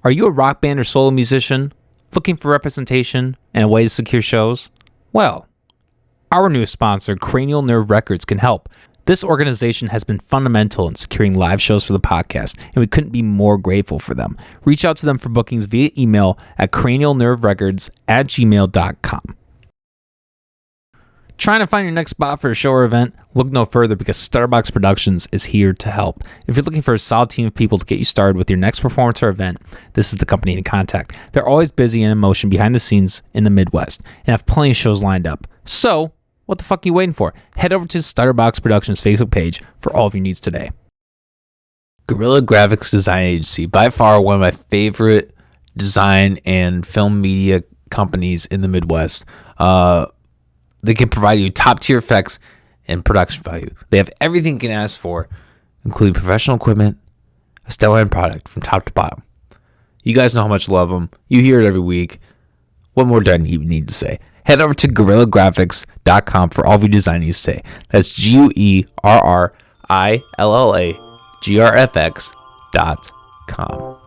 Are you a rock band or solo musician looking for representation and a way to secure shows? Well, our newest sponsor, Cranial Nerve Records, can help. This organization has been fundamental in securing live shows for the podcast, and we couldn't be more grateful for them. Reach out to them for bookings via email at cranialnerverecords@gmail.com. Trying to find your next spot for a show or event? Look no further, because Stutterbox Productions is here to help. If you're looking for a solid team of people to get you started with your next performance or event, this is the company to contact. They're always busy and in motion behind the scenes in the Midwest and have plenty of shows lined up. So, what the fuck are you waiting for? Head over to Stutterbox Productions' Facebook page for all of your needs today. Guerrilla Graphics Design Agency, by far one of my favorite design and film media companies in the Midwest. They can provide you top-tier effects and production value. They have everything you can ask for, including professional equipment, a stellar end product from top to bottom. You guys know how much I love them. You hear it every week. What more do I need to say? Head over to GuerrillaGraphics.com for all of your design needs today. That's GuerrillaGraphics.com.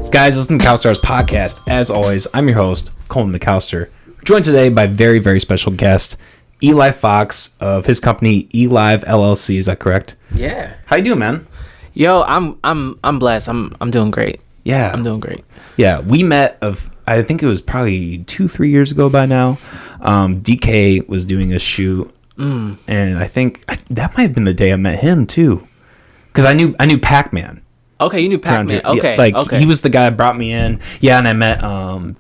Guys, listen to CowStars Podcast. As always, I'm your host, Coleman McAllister. Joined today by very, very special guest, Eli Fox of his company, Elive LLC. Is that correct? Yeah. How you doing, man? Yo, I'm blessed. I'm doing great. Yeah. I'm doing great. Yeah, we met I think it was probably 2-3 years ago by now. DK was doing a shoot, and I think that might have been the day I met him too, because I knew Pac-Man. Okay, you knew Pac-Man. Okay, yeah, okay. He was the guy that brought me in. Yeah, and I met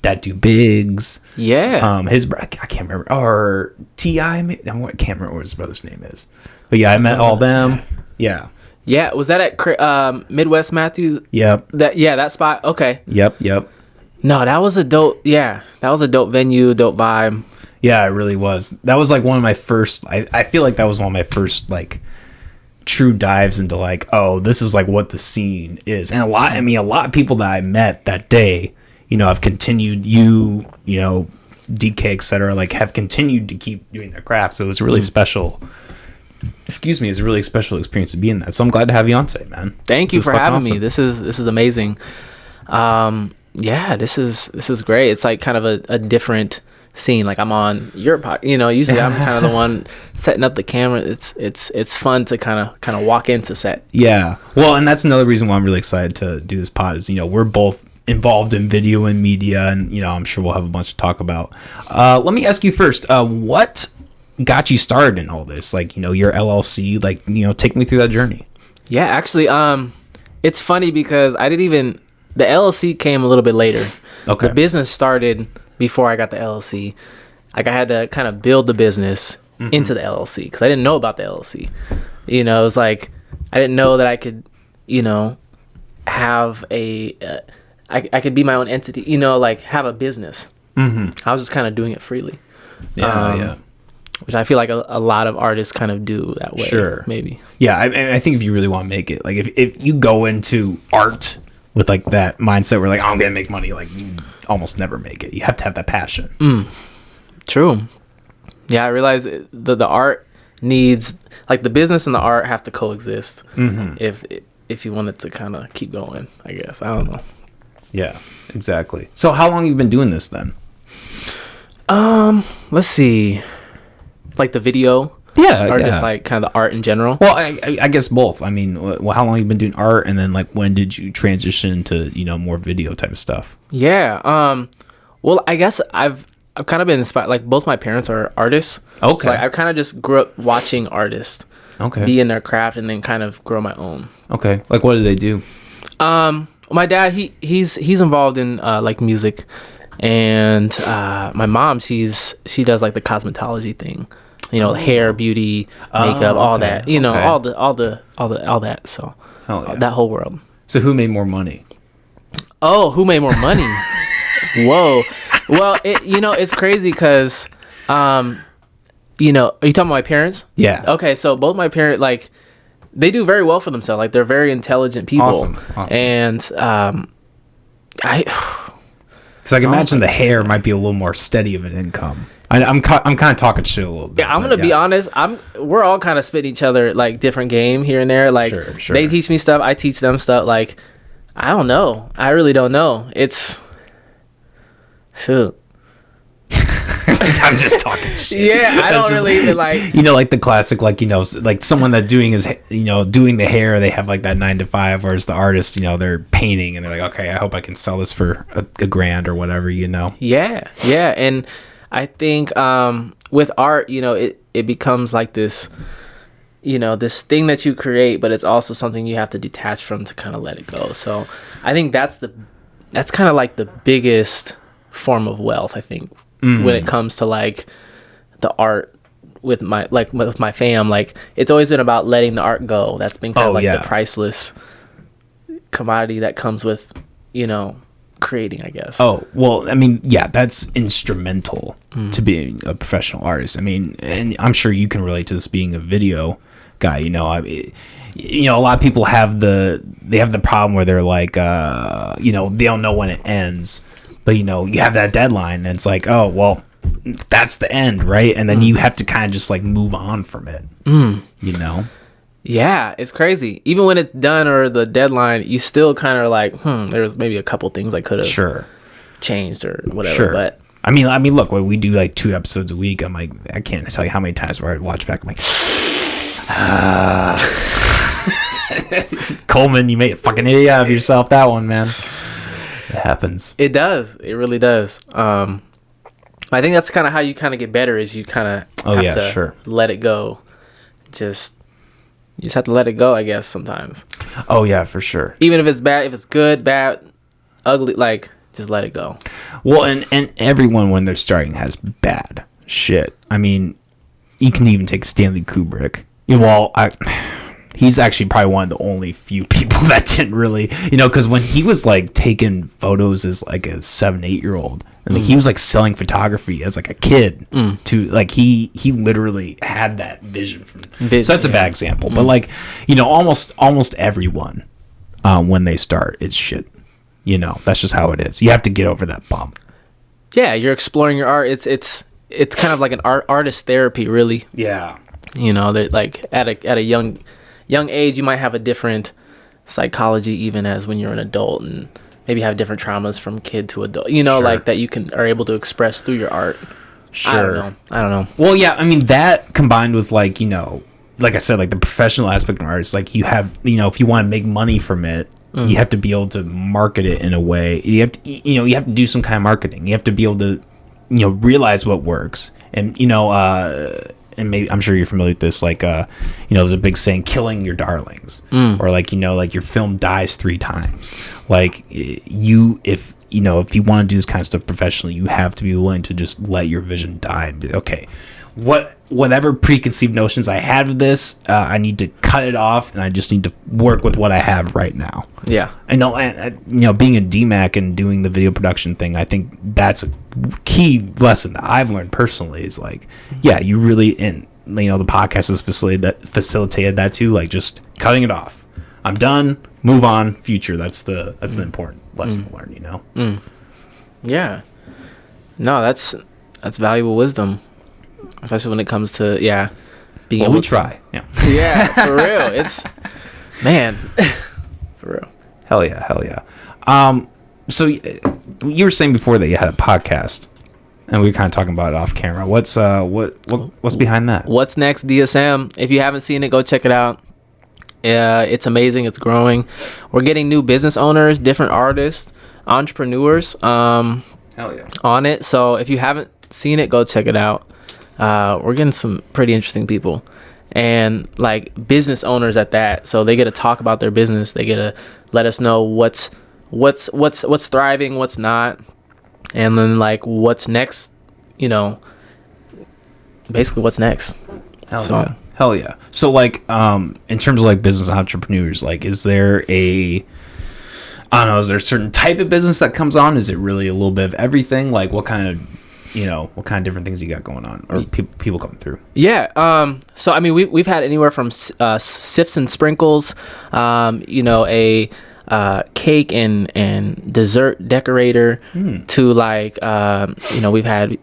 that dude Biggs. Yeah. I can't remember, or T.I. I can't remember what his brother's name is. But yeah, I met all them. Yeah. Yeah, was that at Midwest Matthew? Yep. That spot. Okay. Yep. No, that was a dope. Yeah, that was a dope venue, dope vibe. Yeah, it really was. That was like one of my first. I feel like that was one of my first like true dives into like, oh, this is like what the scene is. And a lot of people that I met that day, have continued, DK, etc., like have continued to keep doing their craft. So it was a really special, it's a really special experience to be in that. So I'm glad to have you on today, man. Thank you for having me. This is amazing. This is great. It's like kind of a different scene. Like I'm on your pod, usually I'm kind of the one setting up the camera. It's fun to kind of walk into set. Yeah, well, and that's another reason why I'm really excited to do this pod is we're both involved in video and media, and I'm sure we'll have a bunch to talk about. Let me ask you first, what got you started in all this, like your LLC, like take me through that journey. Yeah, actually, it's funny because the LLC came a little bit later. Okay. The business started before I got the LLC. Like I had to kind of build the business into the LLC because I didn't know about the LLC. It was like I didn't know that I could, have I could be my own entity. Like have a business. I was just kind of doing it freely. Yeah. Which I feel like a lot of artists kind of do that way. Sure. Maybe. Yeah, I think if you really want to make it, like if you go into art with like that mindset where like, I'm gonna make money, like you almost never make it. You have to have that passion. True. Yeah, I realize the art needs, like the business and the art have to coexist if you want it to kind of keep going, I guess. I don't know. Yeah, exactly. So how long have you been doing this then? Let's see. Like the video? Yeah. Or just like kind of the art in general? Well, I guess both. I mean, how long have you been doing art, and then like when did you transition to more video type of stuff? Yeah. Well, I guess I've kind of been inspired. Like both my parents are artists. Okay. So like, I kind of just grew up watching artists. Okay. Be in their craft and then kind of grow my own. Okay. Like what do they do? My dad he's involved in like music, and my mom she does like the cosmetology thing. Hair, beauty, makeup, all that. All that. So that whole world. So who made more money? Oh, who made more money? Whoa. Well, it's crazy because, are you talking about my parents? Yeah. Okay, so both my parents, like, they do very well for themselves. Like, they're very intelligent people. Awesome. And Because I can imagine the hair might be a little more steady of an income. I'm kind of talking shit a little bit. Yeah, I'm gonna be honest. We're all kind of spitting each other like different game here and there. Like sure. They teach me stuff, I teach them stuff. Like I don't know. I really don't know. It's shoot. I'm just talking shit. Yeah, I don't really even like. Like the classic, like like someone that doing doing the hair. They have like that 9 to 5, whereas the artist, they're painting and they're like, okay, I hope I can sell this for a grand or whatever. Yeah, and I think with art, it becomes like this, this thing that you create, but it's also something you have to detach from to kind of let it go. So I think that's kind of like the biggest form of wealth, I think. When it comes to like the art with my fam, like it's always been about letting the art go. That's been kind of the priceless commodity that comes with creating, I guess. Oh, well, I mean, yeah, that's instrumental to being a professional artist. I mean, and I'm sure you can relate to this being a video guy. A lot of people have the problem where they're like they don't know when it ends. But, you have that deadline and it's like, oh, well, that's the end, right? And then you have to kind of just like move on from it, Yeah, it's crazy. Even when it's done or the deadline, you still kind of like, there's maybe a couple things I could have changed or whatever. Sure. But I mean, look, when we do like 2 episodes a week, I'm like, I can't tell you how many times where I watch back, I'm like, Coleman, you made a fucking idiot out of yourself, that one, man. It happens. It does. It really does. I think that's kind of how you kind of get better is you kind of have to let it go. You just have to let it go, I guess, sometimes. Oh, yeah, for sure. Even if it's bad, if it's good, bad, ugly, like, just let it go. Well, and everyone when they're starting has bad shit. I mean, you can even take Stanley Kubrick. He's actually probably one of the only few people that didn't really, because when he was like taking photos as like a 7-8-year-old, and he was like selling photography as like a kid to like he literally had that vision from. So that's a bad example, but like almost everyone when they start, it's shit. That's just how it is. You have to get over that bump. Yeah, you're exploring your art. It's kind of like an artist therapy, really. Yeah. That like at a young age you might have a different psychology even as when you're an adult and maybe have different traumas from kid to adult like that you are able to express through your art. I don't know. Well, yeah, I mean that combined with like like I said, like the professional aspect of artists, like you have if you want to make money from it, you have to be able to market it in a way. You have to you have to do some kind of marketing. You have to be able to realize what works. And and maybe I'm sure you're familiar with this, like there's a big saying, killing your darlings, or like like your film dies 3 times. Like if you want to do this kind of stuff professionally, you have to be willing to just let your vision die and be okay, whatever preconceived notions I had of this, I need to cut it off, and I just need to work with what I have right now. Yeah, I know, and being a DMAC and doing the video production thing, I think that's a key lesson that I've learned personally. Is like, yeah, you really, and the podcast has facilitated that too. Like just cutting it off. I'm done. Move on. Future. That's the important lesson to learn. Yeah. No, that's valuable wisdom. Especially when it comes to being able to try. Yeah, for real. It's man, for real. Hell yeah. So you were saying before that you had a podcast, and we were kind of talking about it off camera. What's behind that? What's next, DSM? If you haven't seen it, go check it out. It's amazing. It's growing. We're getting new business owners, different artists, entrepreneurs. Hell yeah. On it. So if you haven't seen it, go check it out. We're getting some pretty interesting people and like business owners at that. So they get to talk about their business. They get to let us know what's thriving, what's not, and then like what's next. Basically what's next. Hell yeah. So like in terms of like business entrepreneurs, like is there a certain type of business that comes on? Is it really a little bit of everything? Like what kind of different things you got going on, or people coming through? Yeah. So I mean, we've had anywhere from sifts and sprinkles, a cake and dessert decorator to like we've had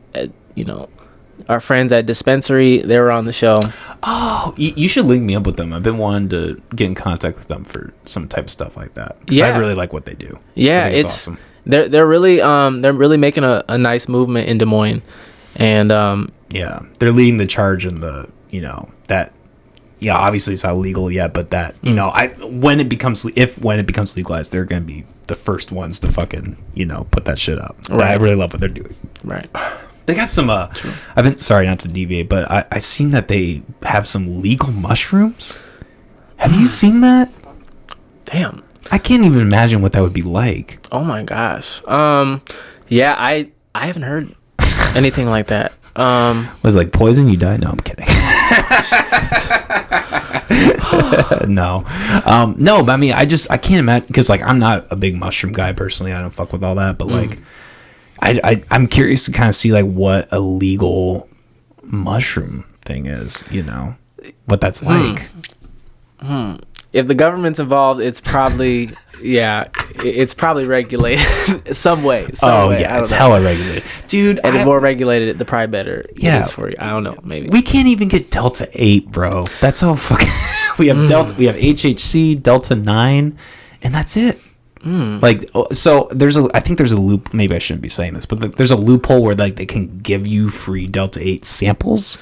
our friends at Dispensary, they were on the show. Oh, you should link me up with them. I've been wanting to get in contact with them for some type of stuff like that. Yeah, I really like what they do. Yeah, it's awesome. They're really making a nice movement in Des Moines, and yeah, they're leading the charge in the that. Yeah, obviously it's not legal yet, but that when it becomes legalized, they're gonna be the first ones to fucking put that shit up. Right. I really love what they're doing. Right. They got some. I've been sorry not to deviate, but I seen that they have some legal mushrooms. Have you seen that? Damn. I can't even imagine what that would be like. Oh my gosh. Yeah, I haven't heard anything like that. Was it like poison? You die? No, I'm kidding. No, but I mean, I can't imagine because like I'm not a big mushroom guy personally. I don't fuck with all that, but like. I'm curious to kind of see like what a legal mushroom thing is, what that's like. If the government's involved, it's probably it's probably regulated some way. Yeah, it's hella regulated, dude. And the more regulated, the probably better. Yeah, it is for you. I don't know. Maybe we can't even get Delta 8, bro. That's how fucking we have Delta. We have HHC, Delta 9, and that's it. Like, so I think there's a loop. Maybe I shouldn't be saying this, but there's a loophole where like they can give you free Delta 8 samples,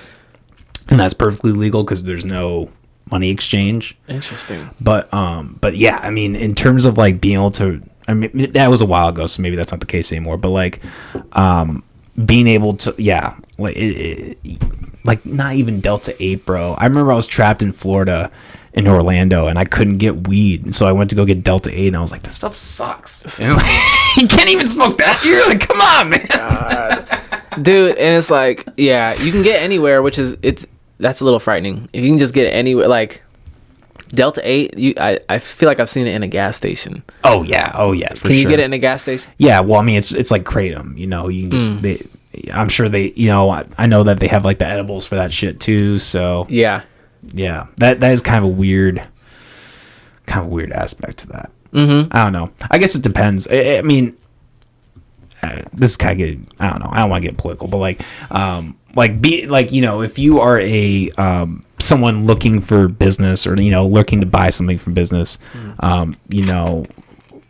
and that's perfectly legal because there's no money exchange. Interesting. But yeah, I mean, in terms of like being able to, I mean, that was a while ago, so maybe that's not the case anymore. But like, being able to, yeah, like, like not even Delta 8, bro. I remember I was trapped in Florida. In Orlando, and I couldn't get weed, and so I went to go get Delta 8, and I was like, "This stuff sucks." And like, you can't even smoke that. You're like, "Come on, man, God. Dude." And it's like, yeah, you can get anywhere, which is that's a little frightening. If you can just get anywhere, like Delta 8, I feel like I've seen it in a gas station. Oh yeah, for can you get it in a gas station? Yeah, well, I mean, it's like Kratom, you can just I'm sure they, I know that they have like the edibles for that shit too. So yeah, that is kind of a weird aspect to that. I don't know. I guess it depends. I mean, this is kind of good. I don't know. I don't want to get political, but if you are a someone looking for business or looking to buy something from business,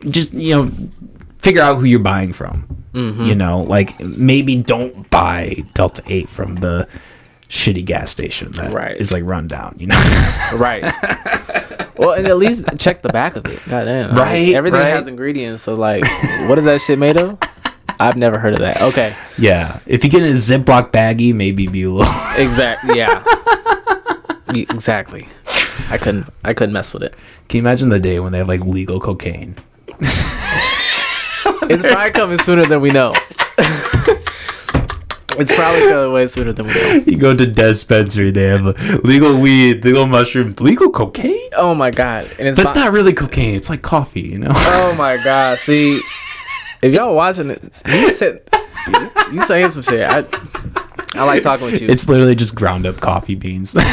just figure out who you're buying from. Like maybe don't buy Delta 8 from the shitty gas station that is like run down, Right. Well, and at least check the back of it. Goddamn. Right. Like, everything has ingredients. So like, what is that shit made of? I've never heard of that. Okay. Yeah. If you get in a Ziploc baggie, maybe be a little. Exactly. Yeah. Exactly. I couldn't mess with it. Can you imagine the day when they have like legal cocaine? It's probably coming sooner than we know. It's probably coming way sooner than we know. You go to Dispensary, they have legal weed, legal mushrooms, legal cocaine. Oh my God! And it's not really cocaine. It's like coffee, Oh my God! See, if y'all watching it, you saying some shit. I like talking with you. It's literally just ground up coffee beans. Then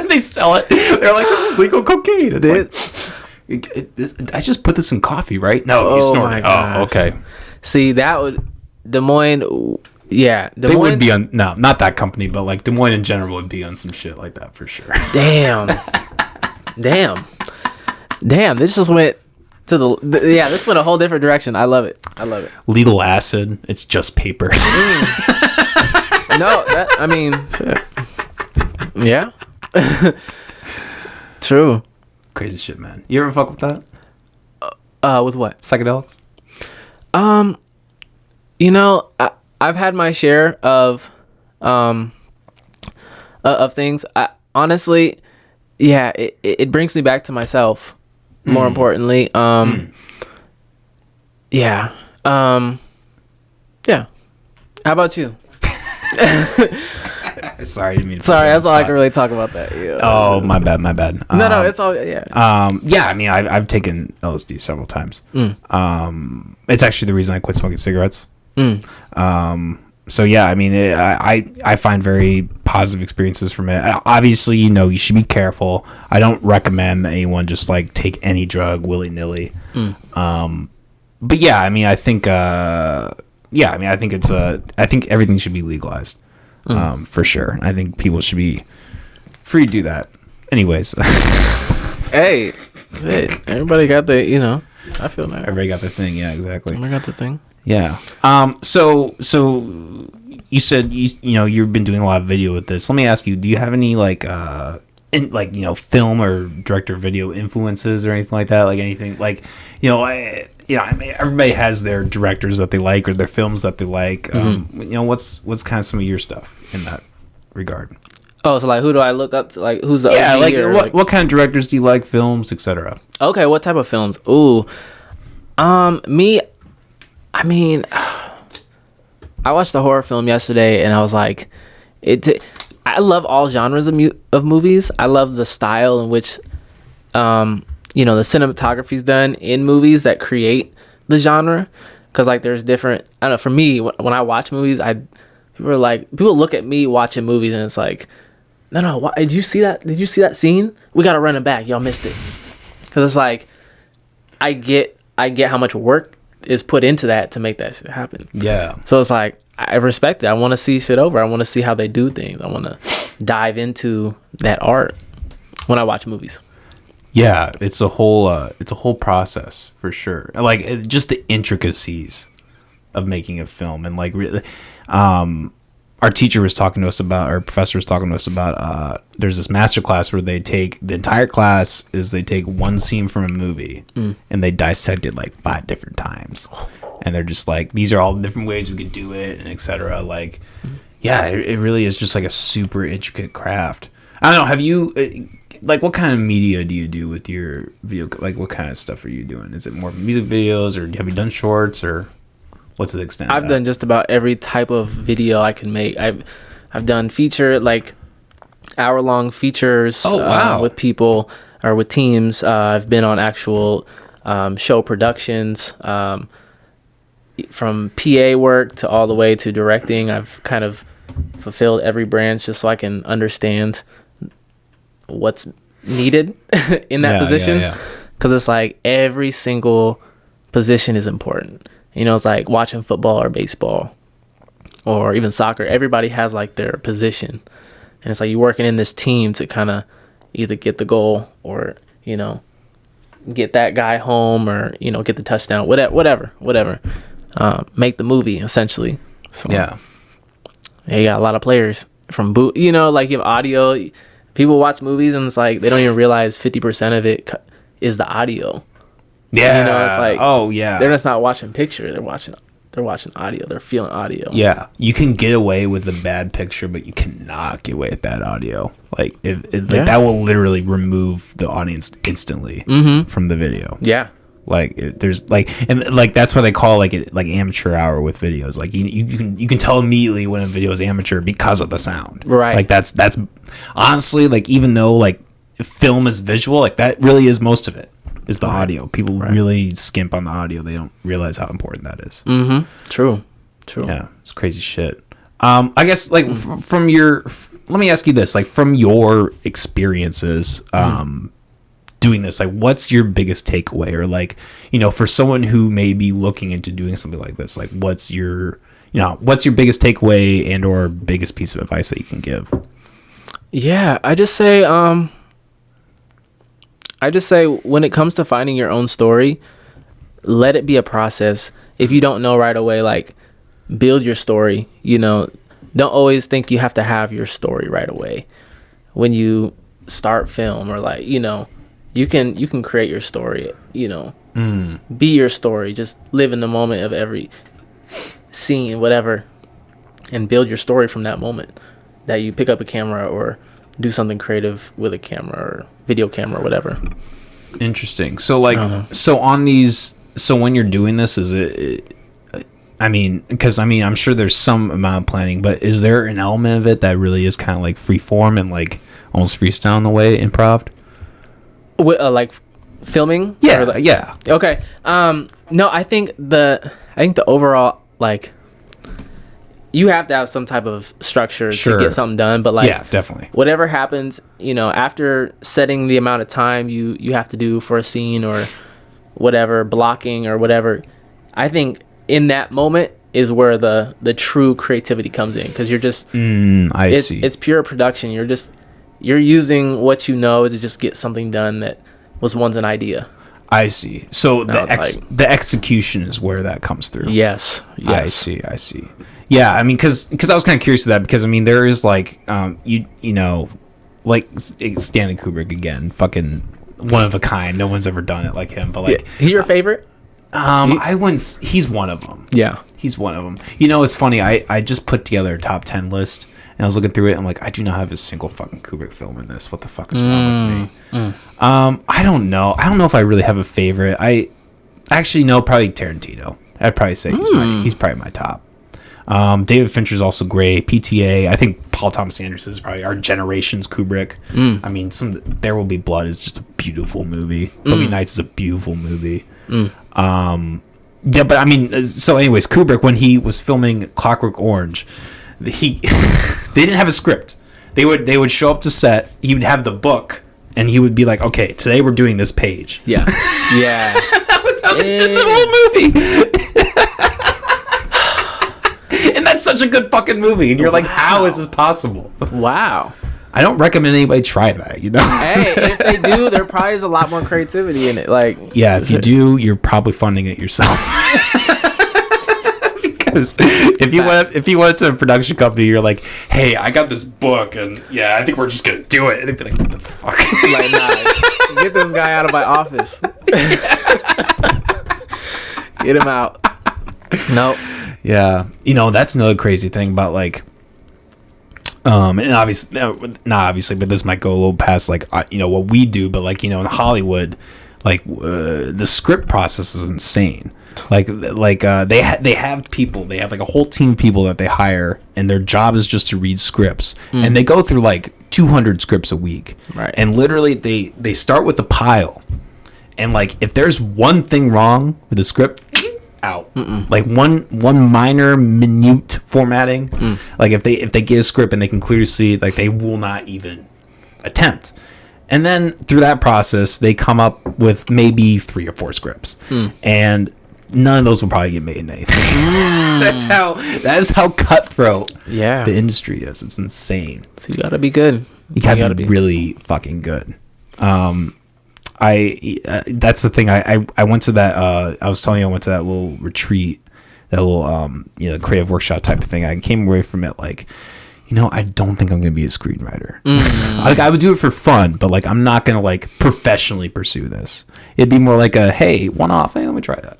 they sell it. They're like, this is legal cocaine. I just put this in coffee, right? No, you snort it. Oh, okay. See, that would Des Moines. Yeah, they would be on. No, not that company, but like Des Moines in general would be on some shit like that for sure. Damn. This just went to this went a whole different direction. I love it. Legal acid. It's just paper. No, I mean, shit. Yeah. True. Crazy shit, man. You ever fuck with that? With what? Psychedelics? I've had my share of things. Honestly, yeah, it brings me back to myself. More importantly, yeah. Yeah. How about you? Sorry, I didn't mean to Sorry, that's all I can really talk about that. Yeah. Oh, my bad. No, it's all, yeah. Yeah, I mean, I've taken LSD several times. It's actually the reason I quit smoking cigarettes. So yeah, I mean, I find very positive experiences from it. Obviously, you should be careful. I don't recommend that anyone just like take any drug willy nilly. But yeah, I mean, I think I think everything should be legalized, for sure. I think people should be free to do that. Anyways, Hey, everybody got the, I feel that. everybody got their thing. Yeah, exactly. I got the thing. Yeah. So you said you've been doing a lot of video with this. Let me ask you, do you have any film or director video influences or anything like that? Like anything like, I mean, everybody has their directors that they like or their films that they like. What's kind of some of your stuff in that regard? Oh, so like, who do I look up to? Like, who's the Yeah, OG like or, what kind of directors do you like, films, etc.? Okay, what type of films? Ooh, me. I mean, I watched a horror film yesterday, and I was like, I love all genres of movies. I love the style in which, the cinematography is done in movies that create the genre. Because like, there's different. I don't know. For me, when I watch movies, people look at me watching movies, and it's like, no, did you see that? Did you see that scene? We gotta run it back. Y'all missed it. Because it's like, I get how much work is put into that to make that shit happen. Yeah. So it's like, I respect it. I want to see shit over. I want to see how they do things. I want to dive into that art when I watch movies. Yeah, it's a whole process for sure. Like just the intricacies of making a film, and like really, our teacher was talking to us about, our professor was talking to us about, there's this master class where they take the entire class they take one scene from a movie and they dissect it like 5 different times, and they're just like, these are all the different ways we could do it, and etc. Like, yeah, it really is just like a super intricate craft. I don't know. Have you like, what kind of media do you do with your video? Like, what kind of stuff are you doing? Is it more music videos, or have you done shorts, or what's the extent? I've done just about every type of video I can make. I've done feature, like hour-long features. Oh, wow. With people or with teams. I've been on actual show productions, from PA work to all the way to directing. I've kind of fulfilled every branch just so I can understand what's needed in that position. Because it's like every single position is important. It's like watching football or baseball or even soccer. Everybody has like their position, and it's like you're working in this team to kind of either get the goal or get that guy home, or get the touchdown, whatever, make the movie essentially. So Yeah, you got a lot of players from like you have audio. People watch movies and it's like they don't even realize 50% of it is the audio. yeah. It's like, oh yeah, they're just not watching picture. They're watching audio. They're feeling audio. yeah. You can get away with a bad picture, but you cannot get away with bad audio. Like that will literally remove the audience instantly from the video. Yeah. Like there's like, and like that's why they call it like amateur hour with videos. Like you can tell immediately when a video is amateur because of the sound. Right. Like that's honestly, like, even though like film is visual, like that really is most of it is the audio. People really skimp on the audio. They don't realize how important that is. True. Yeah, it's crazy shit. I guess like from your, let me ask you this, like from your experiences doing this, like what's your biggest takeaway, or like, for someone who may be looking into doing something like this, like what's your biggest takeaway and or biggest piece of advice that you can give? Yeah, I just say when it comes to finding your own story, let it be a process. If you don't know right away, like, build your story. Don't always think you have to have your story right away when you start film, or like, you can create your story. Be your story. Just live in the moment of every scene, whatever, and build your story from that moment that you pick up a camera or do something creative with a camera or video camera or whatever. Interesting. So like, so when you're doing this, is it, because I'm sure there's some amount of planning, but is there an element of it that really is kind of like free form and like almost freestyle in the way, improv? Like filming? Yeah. Yeah. Okay. No, I think the overall, like, you have to have some type of structure Sure. to get something done, but like, Yeah, definitely. whatever happens, you know, after setting the amount of time you have to do for a scene or whatever, blocking or whatever, I think in that moment is where the true creativity comes in, because you're just it's pure production. You're using what you know to just get something done that was once an idea. I see. So the execution is where that comes through. Yes. I see. Yeah, I mean, because I was kind of curious to that, because I mean, there is like you know, like Stanley Kubrick again, fucking one of a kind. No one's ever done it like him. But like, he your favorite? He's one of them. Yeah, he's one of them. You know, it's funny. I just put together a top 10 list, and I was looking through it, and I'm like, I do not have a single fucking Kubrick film in this. What the fuck is wrong with me? I don't know. I don't know if I really have a favorite. I actually know, probably Tarantino. I'd probably say he's probably my top. David Fincher's also great. PTA. I think Paul Thomas Anderson is probably our generation's Kubrick. I mean, There Will Be Blood is just a beautiful movie. Boogie Nights is a beautiful movie. Yeah, but I mean, so anyways, Kubrick, when he was filming Clockwork Orange, they didn't have a script. They would show up to set. He would have the book, and he would be like, "Okay, today we're doing this page." Yeah, yeah. That was how they did the whole movie. And that's such a good fucking movie. And you're like, how is this possible? Wow. I don't recommend anybody try that, you know? Hey, if they do, there probably is a lot more creativity in it. Like, yeah, if you do, you're probably funding it yourself. Because if you went to a production company, you're like, hey, I got this book, and yeah, I think we're just gonna do it. And they'd be like, what the fuck? Like, nah, get this guy out of my office. Get him out. Nope. Yeah, you know, that's another crazy thing about like, and obviously, not obviously, but this might go a little past like you know what we do, but like, you know, in Hollywood, like the script process is insane. Like they have people, they have like a whole team of people that they hire, and their job is just to read scripts, and they go through like 200 scripts a week, right? And literally they start with a pile, and like if there's one thing wrong with the script, out. Like one minor minute formatting, like if they get a script and they can clearly see, like they will not even attempt. And then through that process they come up with maybe 3 or 4 scripts, and none of those will probably get made in anything. That's how cutthroat the industry is. It's insane. So you gotta be good. You gotta be really fucking good. That's the thing. I went to that. I was telling you, I went to that little retreat, that little you know, creative workshop type of thing. I came away from it like, you know, I don't think I'm gonna be a screenwriter. Like I would do it for fun, but like I'm not gonna like professionally pursue this. It'd be more like a hey, one off. Hey, let me try that.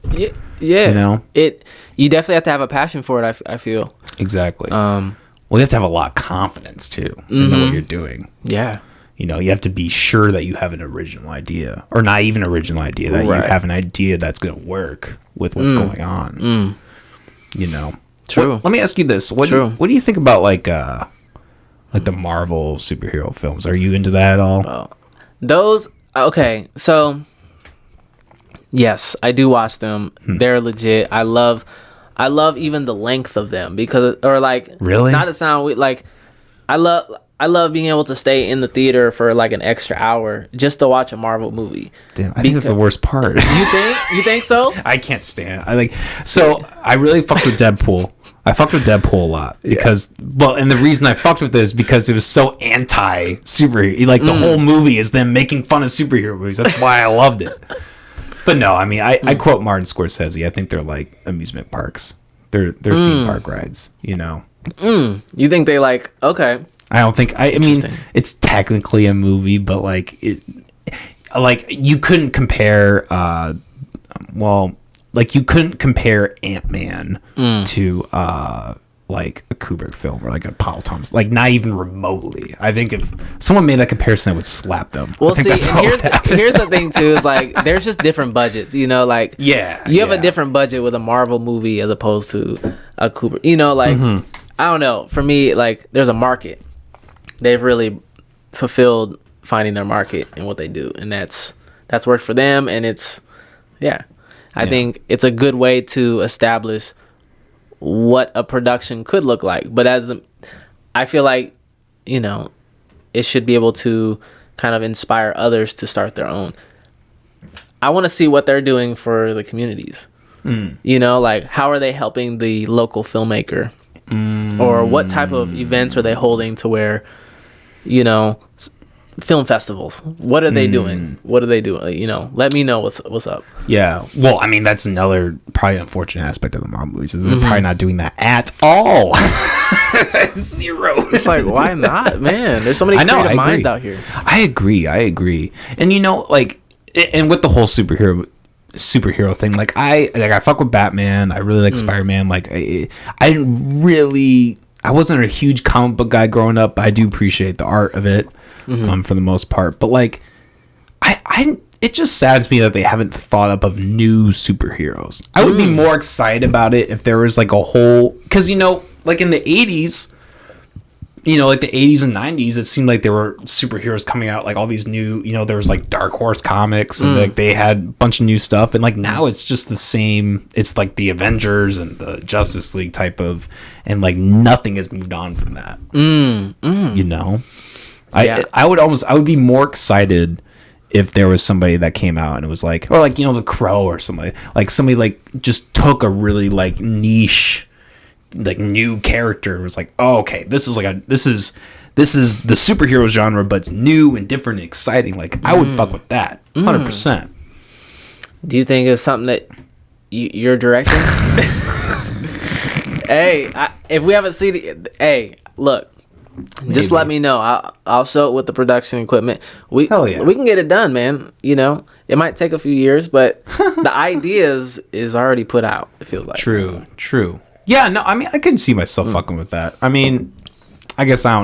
Yeah. You know, you definitely have to have a passion for it. I feel exactly. Well, you have to have a lot of confidence too in what you're doing. Yeah. You know, you have to be sure that you have an original idea, or not even original idea, that you have an idea that's going to work with what's going on. You know, true. Let me ask you this: what do you think about like the Marvel superhero films? Are you into that at all? Those okay. So yes, I do watch them. They're legit. I love even the length of them, because or like really not to sound weird, like I love being able to stay in the theater for like an extra hour just to watch a Marvel movie. Damn, I think that's the worst part. You think so? I can't stand. I really fucked with Deadpool. I fucked with Deadpool a lot because, well, and the reason I fucked with it is because it was so anti superhero. Like the whole movie is them making fun of superhero movies. That's why I loved it. But no, I mean, I quote Martin Scorsese. I think they're like amusement parks. They're theme park rides. You know. You think they like okay? I don't think. I mean, it's technically a movie, but like you couldn't compare. Like you couldn't compare Ant-Man to like a Kubrick film or like a Paul Thomas, like not even remotely. I think if someone made that comparison, I would slap them. Well, see, and here's the thing too, is like there's just different budgets, you know, like you have a different budget with a Marvel movie as opposed to a Kubrick, you know, like I don't know. For me, like there's a market. They've really fulfilled finding their market and what they do, and that's worked for them, and it's I think it's a good way to establish what a production could look like. But I feel like, you know, it should be able to kind of inspire others to start their own. I want to see what they're doing for the communities. You know, like, how are they helping the local filmmaker? Or what type of events are they holding to where, you know, film festivals? What are they doing? What are they doing? You know, let me know what's up. Yeah. Well, I mean, that's another probably unfortunate aspect of the Marvel movies is they're probably not doing that at all. Zero. It's like, why not, man? There's so many creative minds out here. I agree. And you know, like, and with the whole superhero thing, like I fuck with Batman. I really like Spider-Man. Like I wasn't a huge comic book guy growing up, but I do appreciate the art of it for the most part. But like it just saddens me that they haven't thought up of new superheroes. I would be more excited about it if there was like a whole, because you know, like in the 80s, you know, like the 80s and 90s, it seemed like there were superheroes coming out, like all these new, you know, there was like Dark Horse Comics and like they had a bunch of new stuff. And like now it's just the same. It's like the Avengers and the Justice League type of, and like nothing has moved on from that. You know, I would be more excited if there was somebody that came out and it was like, or like, you know, the Crow or somebody like just took a really like niche, like new character, was like, oh, okay, this is the superhero genre, but it's new and different and exciting. Like I would fuck with that 100%. Do you think it's something that you're directing? Hey, if we haven't seen it, hey, look, just let me know. I'll show it with the production equipment. We can get it done, man. You know, it might take a few years, but the idea is already put out, it feels like. True. Yeah, no, I mean, I could see myself fucking with that. I mean, I guess I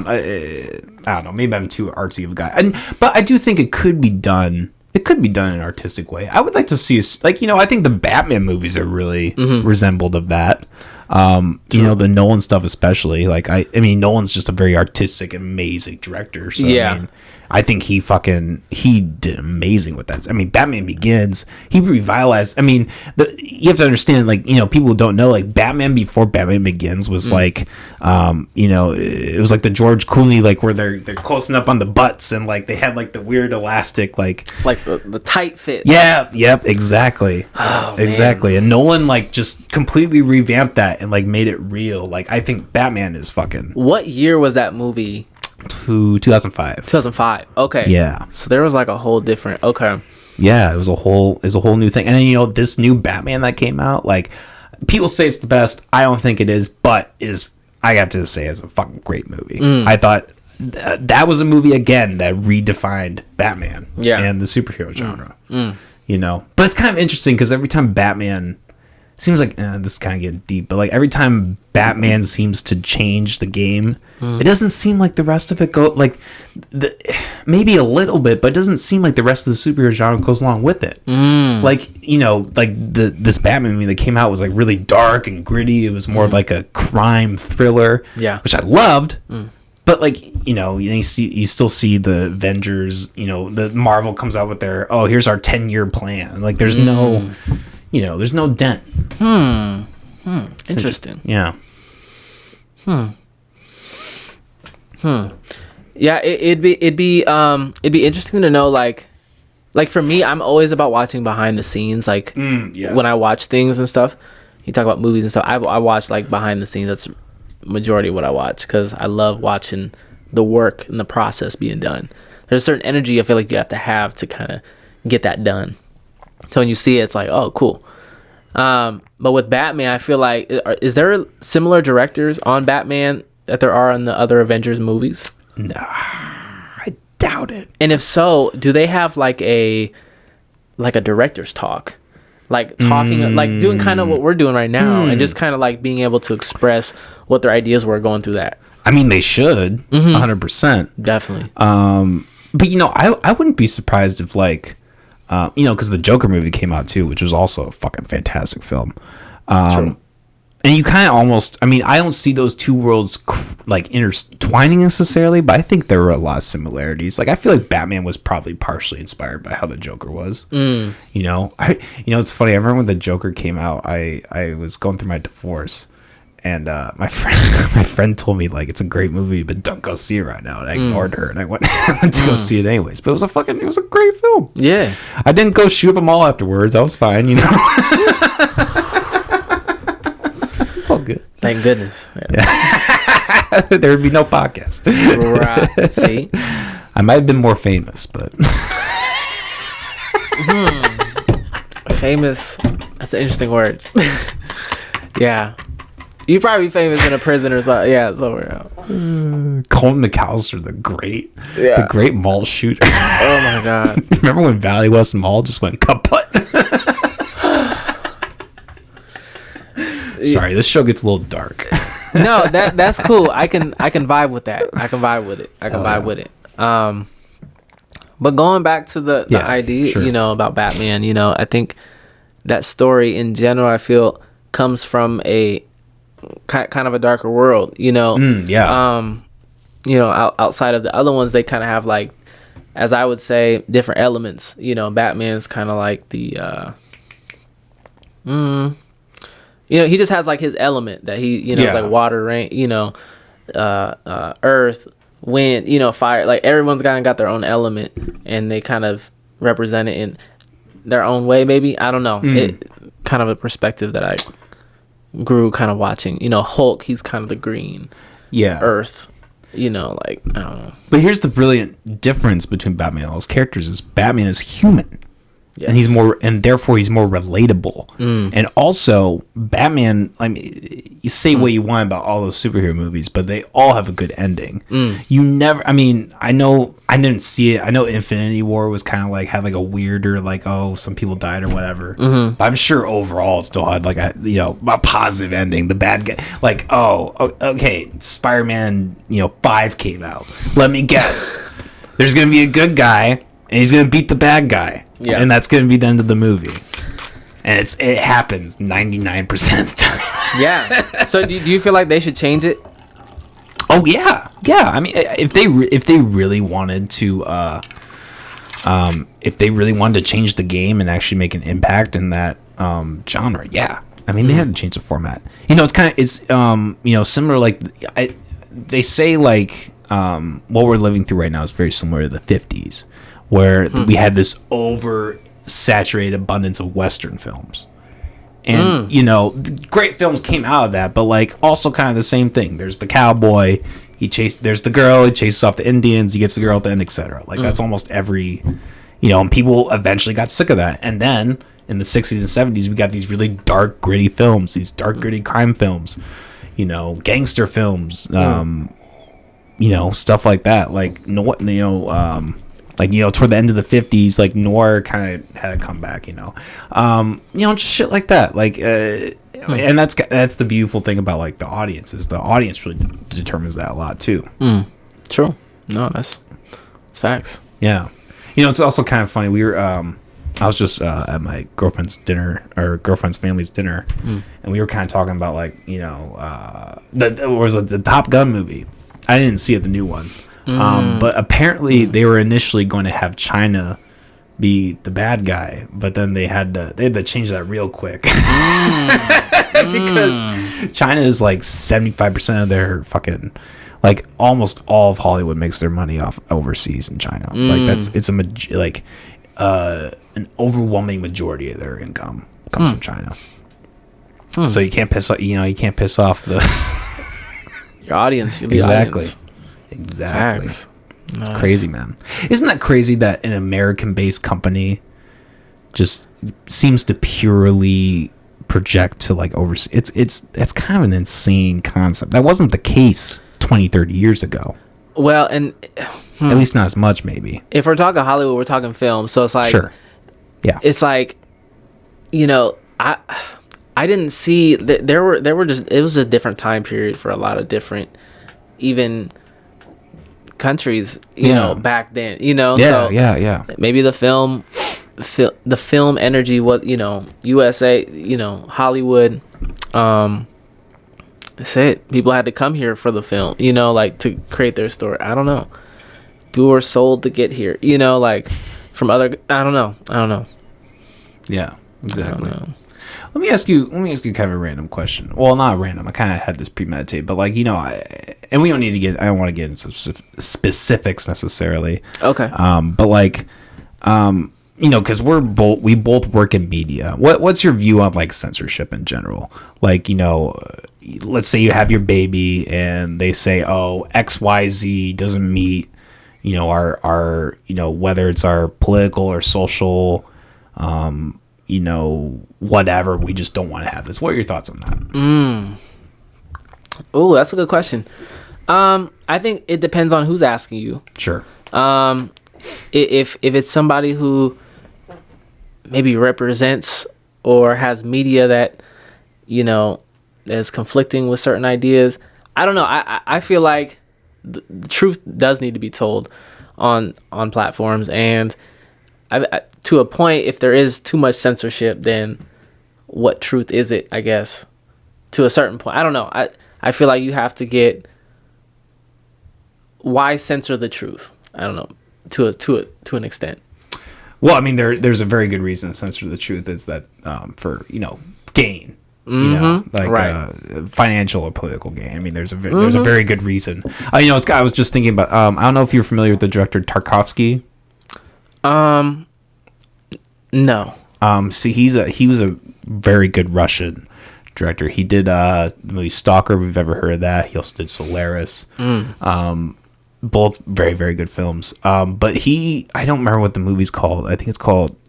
don't know. Maybe I'm too artsy of a guy. But I do think it could be done. It could be done in an artistic way. I would like to see, like, you know, I think the Batman movies are really resembled of that. You know, the Nolan stuff especially. Like, I mean, Nolan's just a very artistic, amazing director. So, yeah. I mean, I think he did amazing with that. I mean, Batman Begins, he revitalized. I mean, you have to understand, like, you know, people who don't know, like, Batman before Batman Begins was like, you know, it was like the George Clooney, like, where they're closing up on the butts and like they had like the weird elastic, like the tight fit. Yeah, yep, exactly. Oh, exactly. Man. And Nolan like just completely revamped that and like made it real. Like, I think Batman is fucking. What year was that movie? 2005. 2005. Okay. Yeah. So there was like a whole different. Okay. Yeah, it was a whole new thing. And then, you know, this new Batman that came out, like, people say it's the best. I don't think it is, but I have to say it's a fucking great movie. I thought that was a movie again that redefined Batman and the superhero genre. You know, but it's kind of interesting because every time Batman. Seems like this is kind of getting deep, but like every time Batman seems to change the game, it doesn't seem like the rest of it maybe a little bit, but it doesn't seem like the rest of the superhero genre goes along with it. Like, you know, like this Batman movie that came out was like really dark and gritty. It was more of like a crime thriller, which I loved. But like, you know, you still see the Avengers. You know, the Marvel comes out with their here's our 10-year plan. Like, there's no. You know, there's no dent. Interesting. Yeah. Yeah, it'd be interesting to know, like for me, I'm always about watching behind the scenes. Like when I watch things and stuff, you talk about movies and stuff. I watch like behind the scenes. That's majority of what I watch because I love watching the work and the process being done. There's a certain energy I feel like you have to kind of get that done. So when you see it, it's like, oh, cool. But with Batman, I feel like, is there similar directors on Batman that there are on the other Avengers movies? No, I doubt it. And if so, do they have like a director's talk? Like talking, like doing kind of what we're doing right now and just kind of like being able to express what their ideas were going through that. I mean, they should, 100%. Definitely. But, you know, I wouldn't be surprised if like, you know, because the Joker movie came out too, which was also a fucking fantastic film. True. And you kind of almost, I mean, I don't see those two worlds like intertwining necessarily, but I think there were a lot of similarities. Like, I feel like Batman was probably partially inspired by how the Joker was. You know, it's funny. I remember when the Joker came out, I was going through my divorce, And my friend told me like it's a great movie, but don't go see it right now. And I ignored her, and I went to go see it anyways. But it was a great film. Yeah, I didn't go shoot them all afterwards. I was fine, you know. It's all good. Thank goodness. Yeah. There would be no podcast. Right. See, I might have been more famous, but famous. That's an interesting word. Yeah. You probably famous in a prison or something. Yeah, somewhere else. Colton McAllister, the great mall shooter. Oh my god! Remember when Valley West Mall just went kaput? Sorry, this show gets a little dark. No, that's cool. I can vibe with that. I can vibe with it. But going back to the idea, sure. you know, about Batman, you know, I think that story in general, I feel, comes from a kind of a darker world, you know. You know, outside of the other ones, they kind of have, like, as I would say, different elements. You know, Batman's kind of like the you know, he just has like his element that he, you know, it's like water, rain, you know, earth, wind, you know, fire. Like everyone's kind of got their own element, and they kind of represent it in their own way. Maybe, I don't know. It kind of a perspective that I grew kind of watching. You know, Hulk, he's kind of the green. Yeah. Earth, you know, like I don't know. But here's the brilliant difference between Batman and all those characters: is Batman is human. Yes. And therefore he's more relatable. And also Batman, I mean, you say what you want about all those superhero movies, but they all have a good ending. You never, I mean, I know I didn't see it. I know Infinity War was kind of like, had like a weirder, like, oh, some people died or whatever. But I'm sure overall it still had like a, you know, a positive ending. The bad guy, like, oh, okay, Spider-Man, you know, 5 came out. Let me guess. There's going to be a good guy and he's going to beat the bad guy. Yeah. And that's going to be the end of the movie. And it happens 99% of the time. Yeah. So do you feel like they should change it? Oh yeah. Yeah. I mean, if they really wanted to change the game and actually make an impact in that genre, yeah. I mean, they had to change the format. You know, it's you know, similar, like they say, like what we're living through right now is very similar to the 50s. Where we had this oversaturated abundance of Western films. And, you know, great films came out of that, but, like, also kind of the same thing. There's the cowboy, there's the girl, he chases off the Indians, he gets the girl at the end, etc. Like, that's almost every, you know, and people eventually got sick of that. And then, in the 60s and 70s, we got these really dark, gritty films, these dark, gritty crime films, you know, gangster films, you know, stuff like that. Like, like, you know, toward the end of the 50s, like, noir kind of had a comeback, you know. You know, just shit like that. Like, and that's the beautiful thing about, like, the audience, is the audience really determines that a lot, too. True. No, that's facts. Yeah. You know, it's also kind of funny. We were, I was just at my girlfriend's family's dinner, and we were kind of talking about, like, you know, the Top Gun movie. I didn't see it, the new one. But apparently they were initially going to have China be the bad guy, but then they had to change that real quick. Because China is like 75% of their fucking, like, almost all of Hollywood makes their money off overseas in China. Like, it's an overwhelming majority of their income comes from China. So you can't piss off your audience. Exactly. Audience. Exactly. It's crazy, man. Isn't that crazy that an American-based company just seems to purely project to, like, overseas? It's kind of an insane concept. That wasn't the case 20, 30 years ago. Well, and at least not as much, maybe. If we're talking Hollywood, we're talking film. So it's like, sure. Yeah. It's like, you know, I didn't see that there were just, it was a different time period for a lot of different, even countries, you know, back then, you know. Yeah. Maybe the film energy was, you know, USA, you know, Hollywood, people had to come here for the film, you know, like, to create their story. I don't know. People were sold to get here, you know, like, from other, I don't know. Yeah, exactly. Let me ask you kind of a random question. Well, not random. I kind of had this premeditated, but like, and we don't need to get. I don't want to get into specifics necessarily. Okay. But like, because we both work in media. What's your view on like censorship in general? Like, let's say you have your baby and they say, oh, XYZ doesn't meet, our whether it's our political or social, whatever, we just don't want to have this. What are your thoughts on that? Oh, that's a good question. I think it depends on who's asking you. Sure. If it's somebody who maybe represents or has media that, is conflicting with certain ideas, I don't know. I feel like the truth does need to be told on platforms, and to a point, if there is too much censorship, then what truth is it, I guess, to a certain point. I don't know. I feel like you have to get, why censor the truth? I don't know, to an extent. Well, I mean, there's a very good reason to censor the truth, is that for gain, financial or political gain. I mean, there's a very good reason. I was just thinking about. I don't know if you're familiar with the director Tarkovsky. No. See, he was a very good Russian director. He did the movie Stalker. If you've ever heard of that? He also did Solaris. Both very, very good films. But I don't remember what the movie's called. I think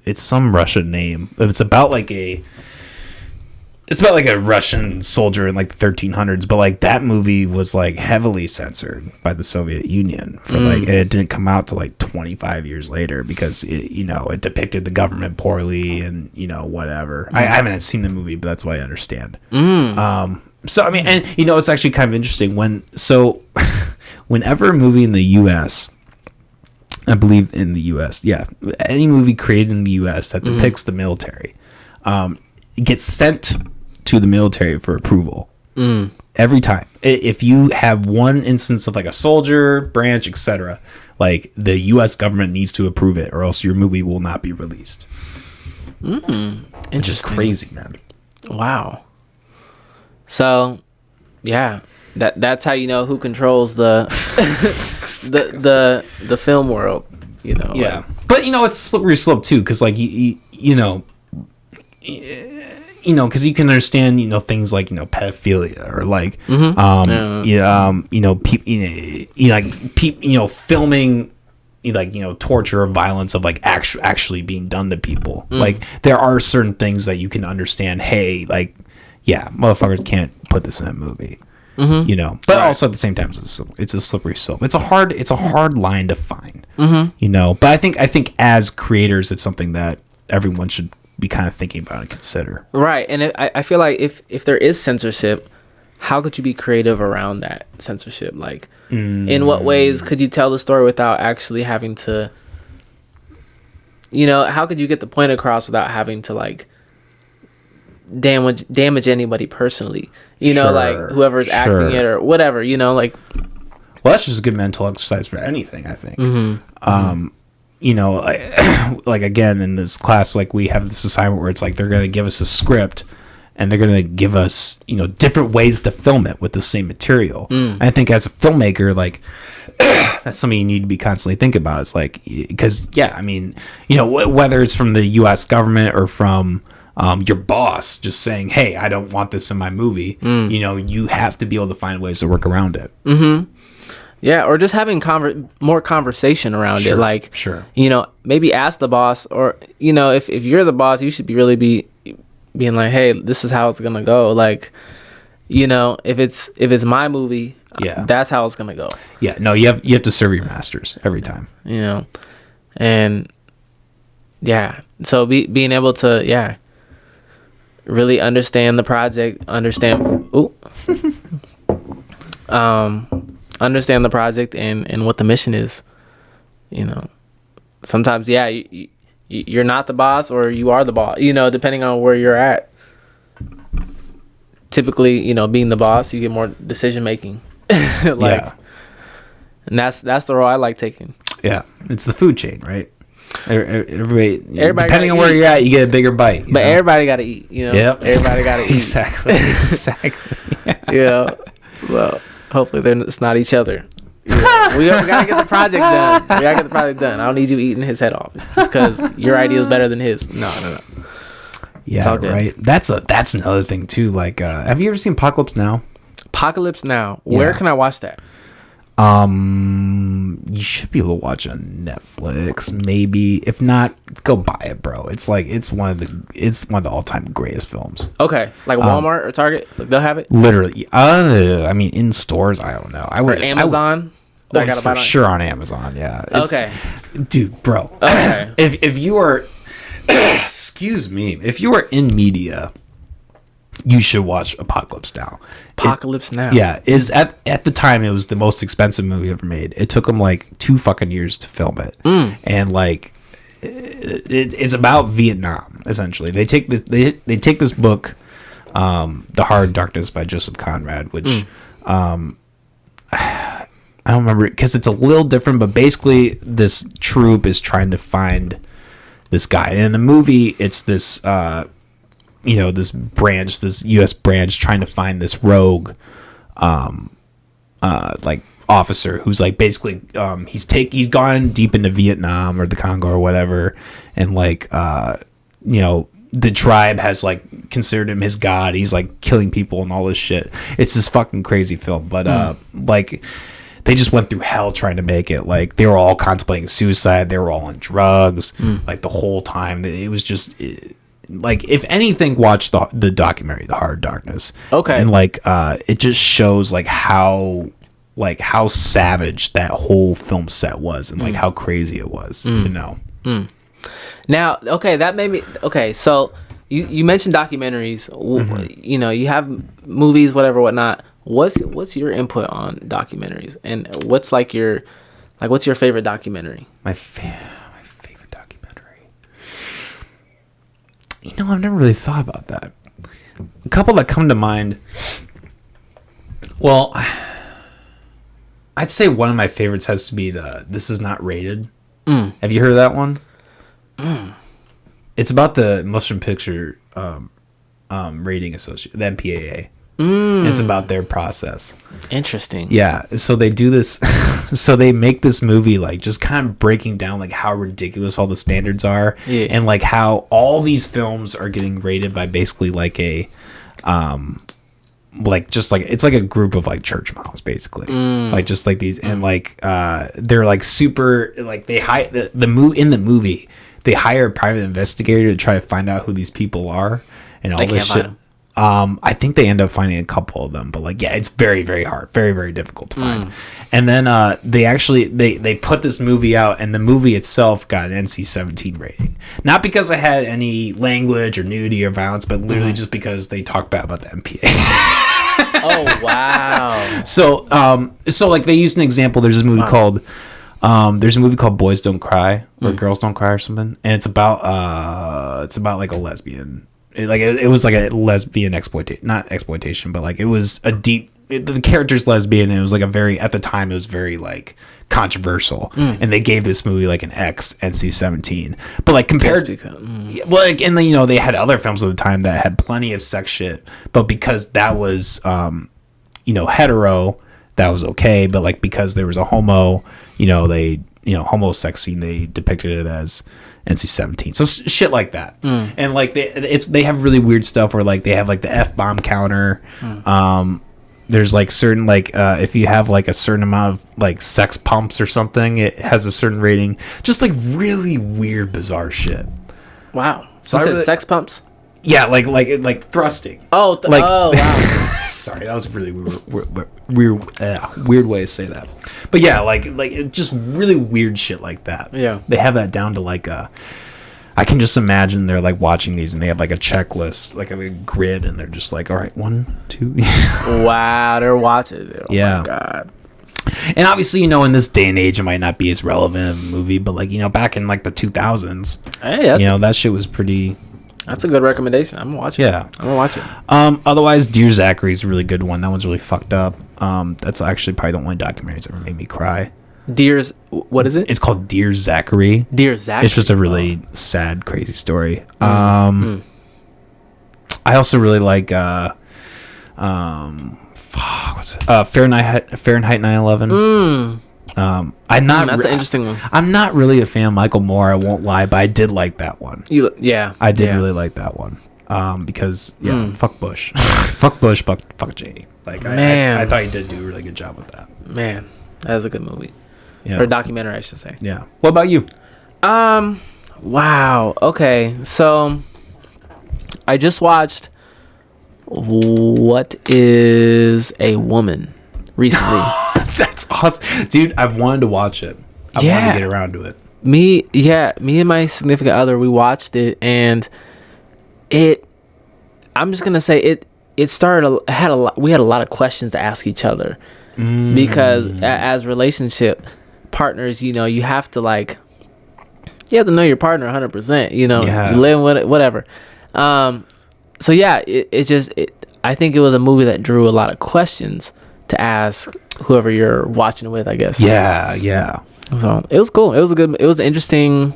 it's some Russian name. It's about like a Russian soldier in like the 1300s. But like that movie was like heavily censored by the Soviet Union for and it didn't come out till like 25 years later because it depicted the government poorly and whatever. I haven't seen the movie, but that's what I understand. So I mean, and it's actually kind of interesting whenever a movie in the U.S., I believe in the U.S., any movie created in the U.S. that depicts the military, gets sent to the military for approval every time. If you have one instance of like a soldier, branch, etc., like the U.S. government needs to approve it, or else your movie will not be released. Which is crazy, man. Wow. So, yeah. That's how you know who controls the the film world, Yeah, like. But it's a slippery slope too, because like because you can understand things like pedophilia or like filming torture or violence of like actually being done to people. Like there are certain things that you can understand. Hey, like motherfuckers can't put this in a movie. But also at the same time, it's a slippery slope. It's a hard line to find. But I think as creators, it's something that everyone should be kind of thinking about and consider. Right, and I feel like if there is censorship, how could you be creative around that censorship? Like, in what ways could you tell the story without actually having to? How could you get the point across without having to like damage anybody personally, like whoever's acting it or whatever, like. Well, that's just a good mental exercise for anything, I think. Like again in this class, like we have this assignment where it's like they're going to give us a script and they're going to give us different ways to film it with the same material. I think as a filmmaker, like that's something you need to be constantly thinking about. It's like, because I mean, whether it's from the U.S. government or from your boss just saying, hey, I don't want this in my movie, you have to be able to find ways to work around it. Yeah, or just having more conversation around it. Like, maybe ask the boss, or if you're the boss, you should be being like, hey, this is how it's gonna go. Like, if it's my movie, that's how it's gonna go. Yeah, no, you have to serve your masters every time. And so being able to really understand the project, understand the project and what the mission is. Sometimes you're not the boss or you are the boss, depending on where you're at. Typically, being the boss, you get more decision making. And that's the role I like taking. Yeah, it's the food chain, right? Everybody depending on where you're at, you get a bigger bite. But everybody got to eat. Yep. Everybody got to eat. Exactly. Yeah. Well, hopefully it's not each other. We gotta get the project done. I don't need you eating his head off just because your idea is better than his. No. Yeah, right. That's another thing too. Like, have you ever seen Apocalypse Now? Apocalypse Now. Where can I watch that? You should be able to watch it on Netflix. Maybe if not, go buy it, bro. It's one of the all-time greatest films. Okay, like Walmart or Target, they'll have it. Literally, I mean, in stores, I don't know. Or Amazon. It's for sure on Amazon. Yeah. Okay. Dude, bro. Okay. If you are, excuse me, if you are in media, you should watch Apocalypse Now. Apocalypse Now. Yeah, is at the time it was the most expensive movie ever made. It took them like 2 fucking years to film it, and like it's about Vietnam essentially. They take this book, The Hard Darkness by Joseph Conrad, which I don't remember because it's a little different, but basically this troop is trying to find this guy, and in the movie it's this. This branch, this U.S. branch, trying to find this rogue, like officer who's like basically, he's gone deep into Vietnam or the Congo or whatever, and like, the tribe has like considered him his god. He's like killing people and all this shit. It's this fucking crazy film, but like. They just went through hell trying to make it. Like they were all contemplating suicide. They were all on drugs. Like the whole time. It was just. Like if anything, watch the documentary The Hard Darkness. Okay. And like it just shows like how savage that whole film set was and like how crazy it was, Now, okay, that made me so you mentioned documentaries. You have movies, whatever, whatnot. What's your input on documentaries, and what's your favorite documentary? My favorite documentary. I've never really thought about that. A couple that come to mind. Well, I'd say one of my favorites has to be the This Is Not Rated. Have you heard of that one? It's about the Motion Picture Rating Association, the MPAA. It's about their process. Interesting. Yeah, so they do this. So they make this movie like just kind of breaking down like how ridiculous all the standards are, and like how all these films are getting rated by basically like a, like just like it's like a group of like church moms basically, like just like these, and like they're like super like they hide the movie. They hire a private investigator to try to find out who these people are and all this shit. I think they end up finding a couple of them, but like, yeah, it's very, very hard, very, very difficult to find. And then they actually they put this movie out, and the movie itself got an NC-17 rating, not because it had any language or nudity or violence, but literally just because they talk bad about the MPA. Oh wow! So like they used an example. There's a movie called Boys Don't Cry or Girls Don't Cry or something, and it's about like a lesbian. It was like a lesbian not exploitation, but like it was the character's lesbian, and it was like at the time it was very like controversial, and they gave this movie like an X NC-17. But like compared, well, like, and then they had other films at the time that had plenty of sex shit, but because that was hetero, that was okay, but like because there was a homo, they homo sex scene, they depicted it as NC-17. So shit like that. And like they have really weird stuff where like they have like the F-bomb counter. There's like certain like if you have like a certain amount of like sex pumps or something, it has a certain rating. Just like really weird, bizarre shit. Wow. So you said sex pumps? Yeah, like thrusting. Oh wow. Sorry, that was a really weird way to say that. But yeah, like just really weird shit like that. Yeah, they have that down to like I can just imagine they're like watching these and they have like a checklist, like a grid, and they're just like, all right, 1, 2. Wow, they're watching it. Oh my God. And obviously, in this day and age, it might not be as relevant of a movie, but like back in like the 2000s, hey, that shit was pretty. That's a good recommendation. I'm gonna watch it. Yeah, I'm gonna watch it. Otherwise, Dear Zachary's a really good one. That one's really fucked up. That's actually probably the only documentary that's ever made me cry. Dear's, what is it? It's called Dear Zachary. Dear Zachary. It's just a really sad, crazy story. I also really like Fahrenheit 9/11. I'm not. That's an interesting one. I'm not really a fan of Michael Moore. I won't lie, but I did like that one. I did really like that one. Because fuck Bush, fuck Bush, fuck Cheney. Like I thought he did do a really good job with that. Man, that was a good movie. Yeah. Or documentary, I should say. Yeah. What about you? Wow. Okay. So I just watched What Is a Woman recently. That's awesome. Dude, I've wanted to watch it. I wanted to get around to it. Me and my significant other, we watched it, and I'm just gonna say we had a lot of questions to ask each other, because as relationship partners, you know, you have to know your partner 100%, you know, live with it, whatever. So yeah, I think it was a movie that drew a lot of questions to ask whoever you're watching it with, I guess. Yeah. So it was cool. It was interesting.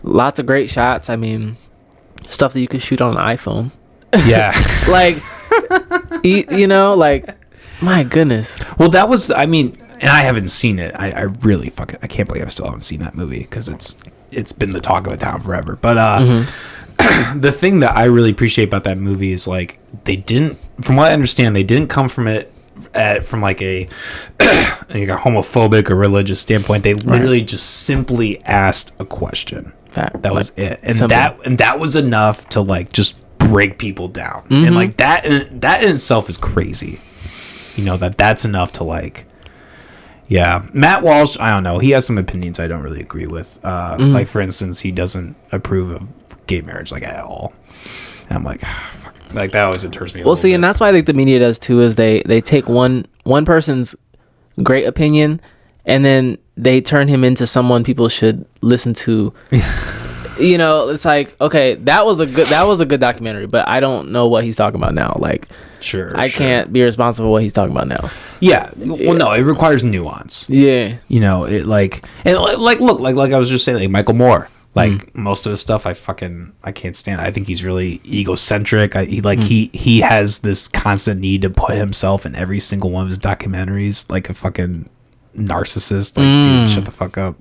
Lots of great shots. I mean, stuff that you could shoot on an iPhone. Yeah. Like, you know, like, my goodness. Well, that was, I mean, and I haven't seen it. I really I can't believe I still haven't seen that movie, because it's been the talk of the town forever. But the thing that I really appreciate about that movie is, like, from what I understand, they didn't come from it from like a homophobic or religious standpoint. They literally just simply asked a question. That was it, and that was enough to, like, just break people down. And like that in itself is crazy. You know, that's enough to, like, Matt Walsh, I don't know, he has some opinions I don't really agree with. Like, for instance, he doesn't approve of gay marriage, like, at all. And I'm like, fuck. Like, that always deters me. Well, see, and that's why I think the media does too, is they take one person's great opinion, and then they turn him into someone people should listen to. You know, it's like, okay, that was a good documentary, but I don't know what he's talking about now. Like, I can't be responsible for what he's talking about now. Yeah. Well, no, it requires nuance. Yeah. You know, it like look, like I was just saying, like, Michael Moore. Like, most of his stuff I can't stand. I think he's really egocentric. He has this constant need to put himself in every single one of his documentaries, like a fucking narcissist. Like, dude, shut the fuck up.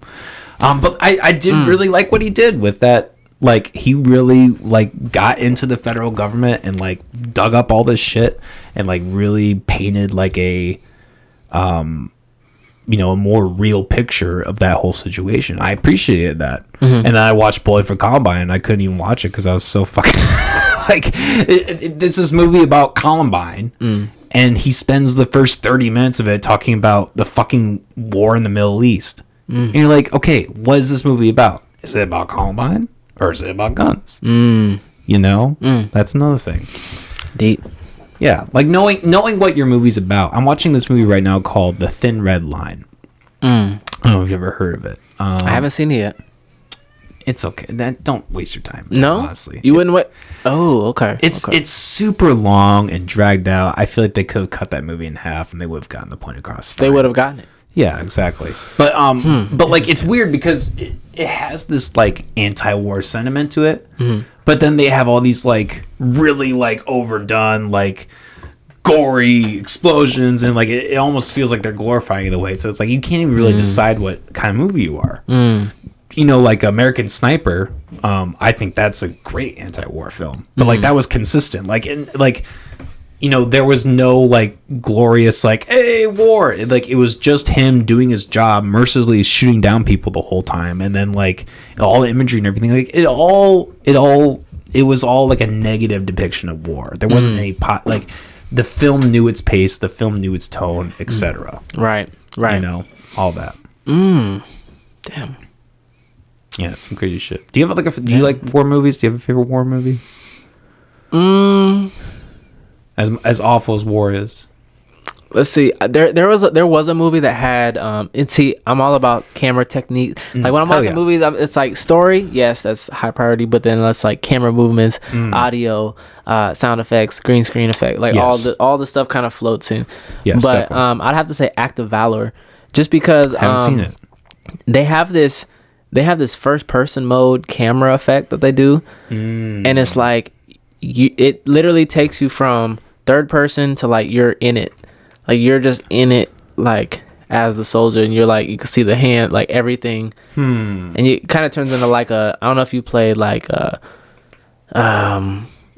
But I did really like what he did with that. Like, he really, like, got into the federal government and, like, dug up all this shit and, like, really painted, like, a a more real picture of that whole situation. I appreciated that. And then I watched Bowling for Columbine, and I couldn't even watch it because I was so fucking like, this is movie about Columbine, and he spends the first 30 minutes of it talking about the fucking war in the Middle East. And you're like, okay, what is this movie about? Is it about Columbine, or is it about guns? You know, that's another thing. Deep. Yeah, like knowing what your movie's about. I'm watching this movie right now called The Thin Red Line. I don't know if you've ever heard of it. I haven't seen it yet. It's okay. Don't waste your time. No, honestly, you wouldn't wait. Oh, okay. It's super long and dragged out. I feel like they could have cut that movie in half, and they would have gotten the point across. They would have gotten it. Yeah, exactly. But but like, it's weird because it has this, like, anti-war sentiment to it. But then they have all these, like, really, like, overdone, like, gory explosions, and, like, it almost feels like they're glorifying it in a way. So it's like you can't even really decide what kind of movie you are. You know, like American Sniper, I think that's a great anti-war film. But like, that was consistent. Like, and like, you know, there was no, like, glorious, like, hey, war. It was just him doing his job, mercilessly shooting down people the whole time, and then, like, all the imagery and everything. Like, it was all like a negative depiction of war. There wasn't any like, the film knew its pace, the film knew its tone, etc. Right. You know, all that. Damn. Yeah, it's some crazy shit. Do you have, like, do you like war movies? Do you have a favorite war movie? As awful as war is. Let's see. There was a movie that had I'm all about camera technique. Like, when I'm watching movies, it's like story, yes, that's high priority, but then that's like camera movements, audio, sound effects, green screen effect, like all the stuff kind of floats in. Yes, but definitely. I'd have to say Act of Valor, just because Haven't seen it. they have this first person mode camera effect that they do, and it's like it literally takes you from third person to like you're in it, like you're just in it, like as the soldier, and you're like, you can see the hand, like everything, and it kind of turns into like a, I don't know if you played like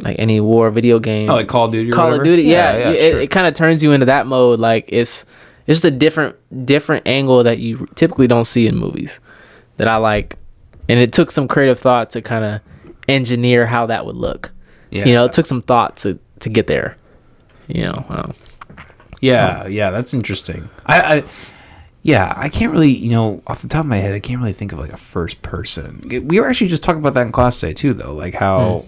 any war video game, like Call of Duty. Call of Duty, yeah. Sure. It kind of turns you into that mode. Like it's just a different angle that you typically don't see in movies that I like, and it took some creative thought to kind of engineer how that would look. Yeah. You know, it took some thought to get there. You know. Yeah, that's interesting. I can't really, you know, off the top of my head, I can't really think of like a first person. We were actually just talking about that in class today too, though, like how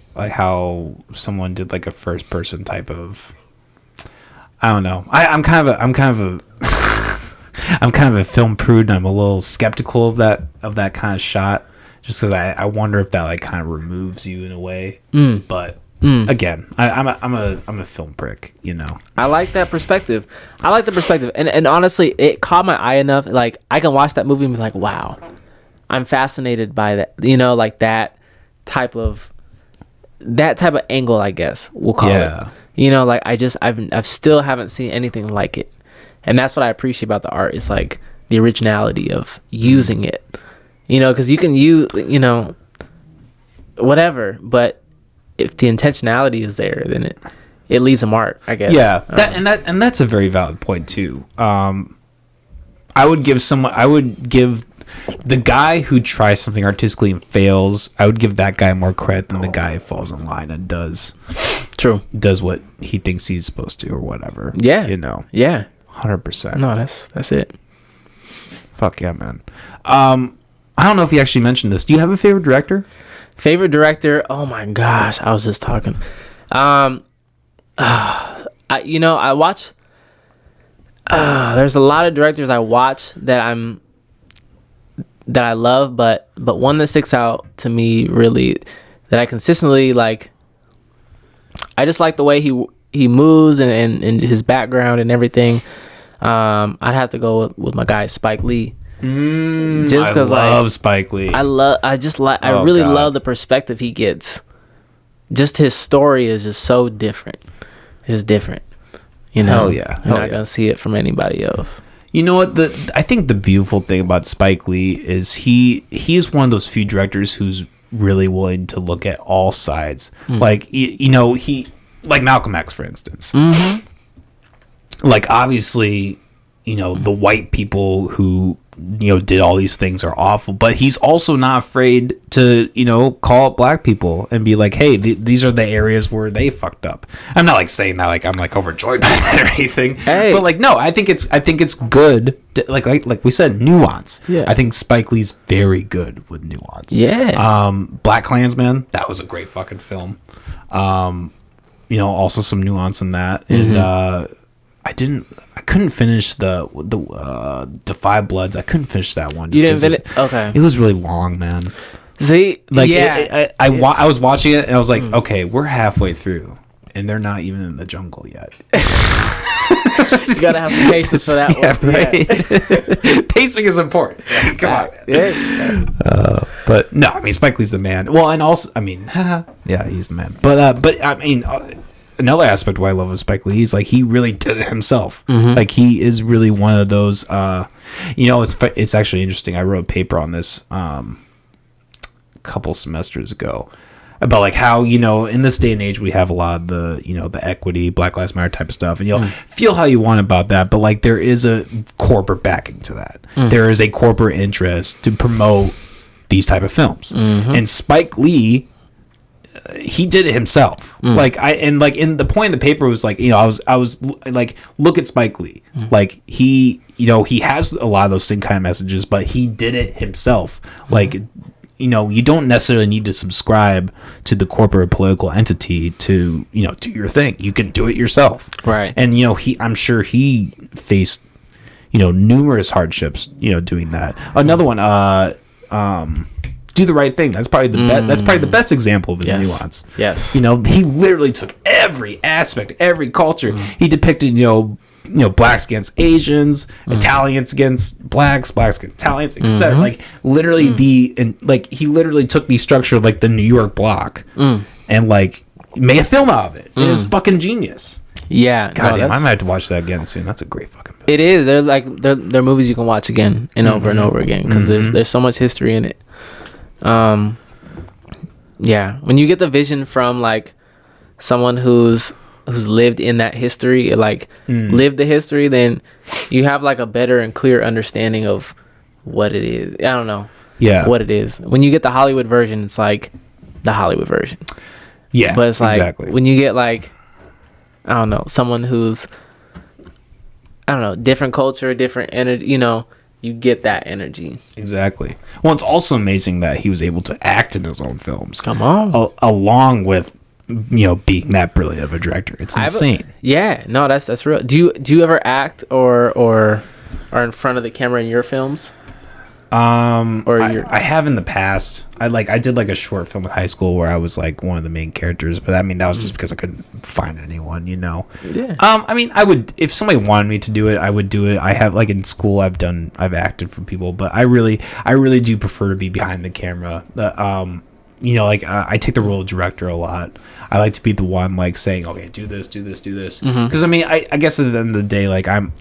someone did like a first person type of. I don't know. I'm kind of a film prude, and I'm a little skeptical of that kind of shot, just because I wonder if that like kind of removes you in a way. But again, I'm a film prick, you know. I like that perspective. And honestly, it caught my eye enough. Like I can watch that movie and be like, wow, I'm fascinated by that. You know, like that type of angle, I guess we'll call it. You know, like I've still haven't seen anything like it, and that's what I appreciate about the art. It's like the originality of using it. You know, because you can use, you know, whatever, but if the intentionality is there, then it leaves a mark, I guess. Yeah, that's a very valid point too. I would give the guy who tries something artistically and fails, I would give that guy more credit than the guy who falls in line and does what he thinks he's supposed to or whatever. Yeah, you know. Yeah, 100%. No, that's it. Fuck yeah, man. I don't know if you actually mentioned this. Do you have a favorite director? Favorite director? Oh my gosh, I was just talking. I watch. There's a lot of directors I watch that I love, but one that sticks out to me really, that I consistently like. I just like the way he moves and his background and everything. I'd have to go with my guy Spike Lee. Just because I love Spike Lee. I really love the perspective he gets. Just his story is just so different. It's different. You know, Hell yeah. You're not gonna see it from anybody else. You know what? I think the beautiful thing about Spike Lee is he's one of those few directors who's really willing to look at all sides. Like you know, he like Malcolm X, for instance. Like obviously, you know, the white people who, you know, did all these things are awful, but he's also not afraid to, you know, call up black people and be like, hey, these are the areas where they fucked up. I'm not like saying that like I'm like overjoyed by that or anything, but like no, I think it's good to, like we said, nuance. I think Spike Lee's very good with nuance. Black Klansman, that was a great fucking film. You know, also some nuance in that. And I couldn't finish the Defy Bloods. I couldn't finish that one. You didn't finish? Okay. It was really long, man. See, like I was watching it and I was like, okay, we're halfway through, and they're not even in the jungle yet. You gotta have some patience for that one. Right? Pacing is important. Come on, man. But no, I mean Spike Lee's the man. Well, and also, I mean, yeah, he's the man. But I mean. Another aspect why I love Spike Lee is like he really did it himself. Like he is really one of those. You know, it's actually interesting. I wrote a paper on this a couple semesters ago about like how, you know, in this day and age we have a lot of the, you know, the equity, Black Lives Matter type of stuff, and you'll feel how you want about that, but like there is a corporate backing to that. There is a corporate interest to promote these type of films, and Spike Lee. He did it himself. Like in the point of the paper was like, you know, I was like, look at Spike Lee. Like he, you know, he has a lot of those same kind of messages, but he did it himself. Like, you know, you don't necessarily need to subscribe to the corporate political entity to, you know, do your thing. You can do it yourself. Right. And, you know, I'm sure he faced, you know, numerous hardships, you know, doing that. Another one, Do the Right Thing. That's probably the best. That's probably the best example of his nuance. Yes, you know, he literally took every aspect, every culture. He depicted, you know, blacks against Asians, Italians against blacks against Italians, etc. Like literally he literally took the structure of like the New York block and like made a film out of it. It was fucking genius. Yeah, goddamn, I might have to watch that again soon. That's a great fucking movie. It is. They're movies you can watch again and over and over again because there's so much history in it. Yeah, when you get the vision from like someone who's lived in that history, like lived the history, then you have like a better and clear understanding of what it is. I don't know. Yeah, what it is. When you get the Hollywood version, it's like the Hollywood version. Yeah, but it's like exactly. when you get like, I don't know, someone who's, I don't know, different culture, different energy, you get that energy. Exactly. Well, it's also amazing that he was able to act in his own films. Come on. Along with, being that brilliant of a director. It's insane. Yeah, no, that's real. Do you ever act or are in front of the camera in your films? I have in the past. I did like a short film in high school where I was like one of the main characters, but I mean that was just because I couldn't find anyone, Yeah. I mean, I would, if somebody wanted me to do it, I would do it. I have, like, in school I've acted for people, but I really do prefer to be behind the camera. I take the role of director a lot. I like to be the one like saying, okay, do this, because I mean, I guess at the end of the day, like, I'm,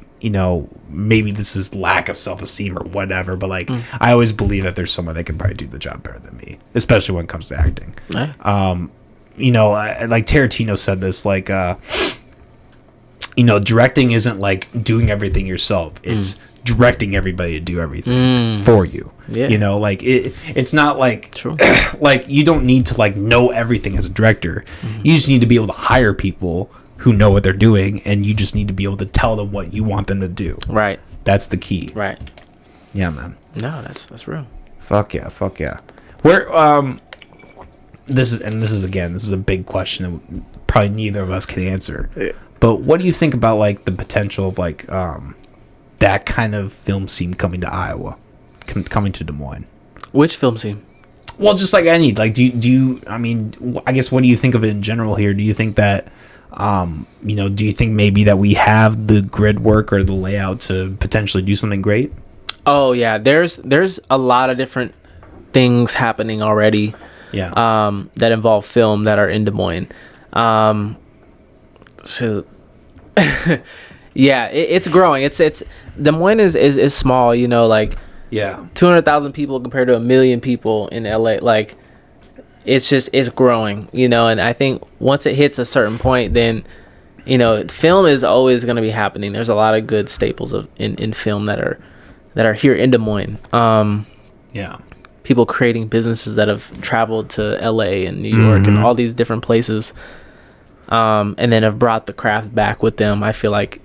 maybe this is lack of self-esteem or whatever, but like I always believe that there's someone that can probably do the job better than me, especially when it comes to acting. Right. Like Tarantino said this, like directing isn't like doing everything yourself, it's directing everybody to do everything for you. Like it's not like True. Like you don't need to like know everything as a director. You just need to be able to hire people who know what they're doing, and you just need to be able to tell them what you want them to do. Right. That's the key. Right. Yeah, man. No, that's real. Fuck yeah. Where this is a big question that probably neither of us can answer. Yeah. But what do you think about like the potential of like that kind of film scene coming to Iowa, coming to Des Moines? Which film scene? Well, just like any, like, do you, I mean, I guess, what do you think of it in general here? Do you think that, do you think maybe that we have the grid work or the layout to potentially do something great? Oh yeah, there's a lot of different things happening already. Yeah. That involve film that are in Des Moines. Shoot. Yeah, it's growing. It's Des Moines is small. Like. Yeah. 200,000 people compared to 1 million people in LA. Like, it's growing, and I think once it hits a certain point, then, film is always going to be happening. There's a lot of good staples in film that are here in Des Moines. Yeah. People creating businesses that have traveled to LA and New York and all these different places, and then have brought the craft back with them. I feel like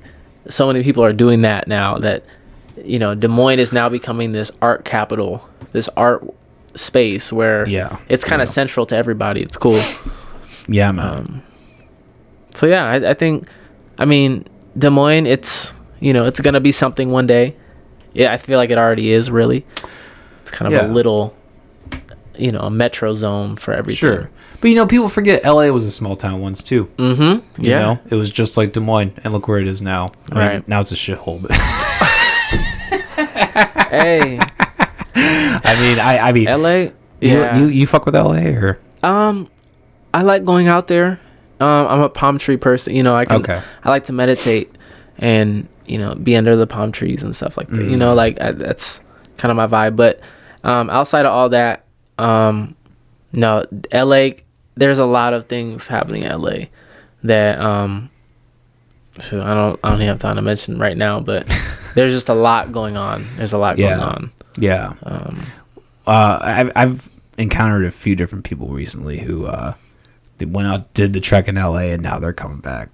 so many people are doing that now that, Des Moines is now becoming this art capital, this art space where it's kind of central to everybody. It's cool. Yeah, man. So yeah, I think, Des Moines, it's going to be something one day. Yeah, I feel like it already is, really. It's kind of a little, a metro zone for everything. Sure. But, people forget LA was a small town once, too. Mm-hmm. Yeah. It was just like Des Moines, and look where it is now. Right. Now it's a shithole, but... Hey, I mean, LA. Yeah, you fuck with LA or? I like going out there. I'm a palm tree person. I like to meditate and be under the palm trees and stuff like that. That's kind of my vibe. But outside of all that, no, LA. There's a lot of things happening in LA that so I don't even have time to mention right now, but there's just a lot going on. There's a lot going on. Yeah. I've encountered a few different people recently who they went out, did the trek in LA, and now they're coming back.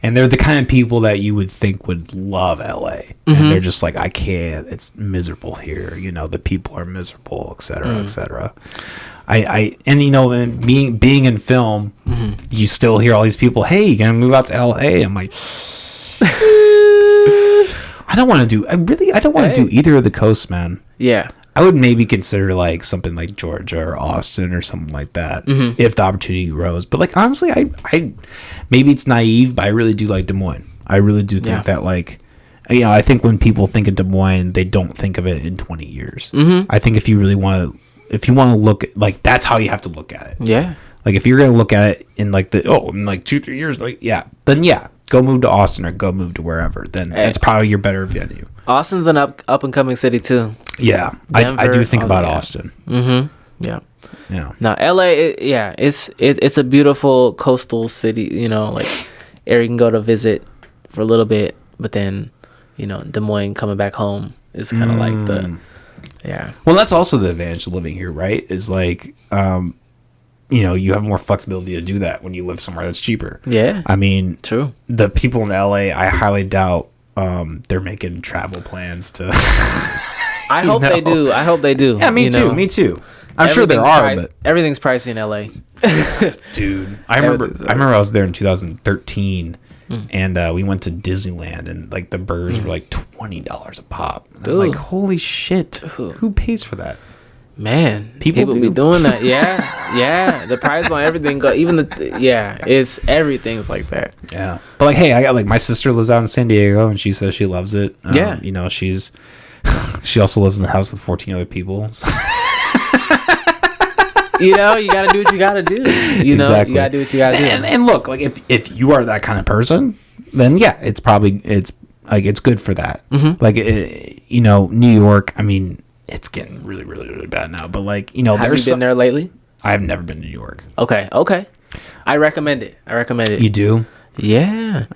And they're the kind of people that you would think would love LA, and they're just like, I can't. It's miserable here. The people are miserable, etc., etc. And being in film, you still hear all these people, hey, you gonna move out to LA? I'm like, I don't want to do either of the coasts, man. Yeah. I would maybe consider like something like Georgia or Austin or something like that if the opportunity arose. But like honestly, I maybe it's naive, but I really do like Des Moines. I really do think that, like, you know, I think when people think of Des Moines, they don't think of it in 20 years. I think if you really want to look at, like, that's how you have to look at it. Yeah. Like, if you're going to look at it in, like, in, like, 2-3 years, like, then go move to Austin or go move to wherever. Then that's probably your better venue. Austin's an up and coming city, too. Yeah. I do think about Austin. Yeah. Yeah. Now, LA, it's a beautiful coastal city, you know, like, area you can go to visit for a little bit, but then, you know, Des Moines coming back home is kind of like the, Well, that's also the advantage of living here, right? Is like, you know, you have more flexibility to do that when you live somewhere that's cheaper. Yeah. I mean, true. The people in LA, I highly doubt they're making travel plans to. I hope they do. Yeah, me too. Me too. I'm sure there are, but everything's pricey in LA. Dude, I remember I was there in 2013, and we went to Disneyland, and like the burgers were like $20 a pop. I'm like, holy shit, who pays for that? Man, people be doing that. Yeah. The price on everything go. Even it's everything's like that. Yeah, but like, hey, I got, like, my sister lives out in San Diego, and she says she loves it. You know, she also lives in the house with 14 other people. So. You know, you gotta do what you gotta do. You know, exactly. You gotta do what you gotta do. And look, like, if you are that kind of person, then it's probably it's good for that. Like, you know, New York. I mean, it's getting really, really, really bad now. But, like, you know, have you been there lately? I have never been to New York. Okay. I recommend it. You do? Yeah.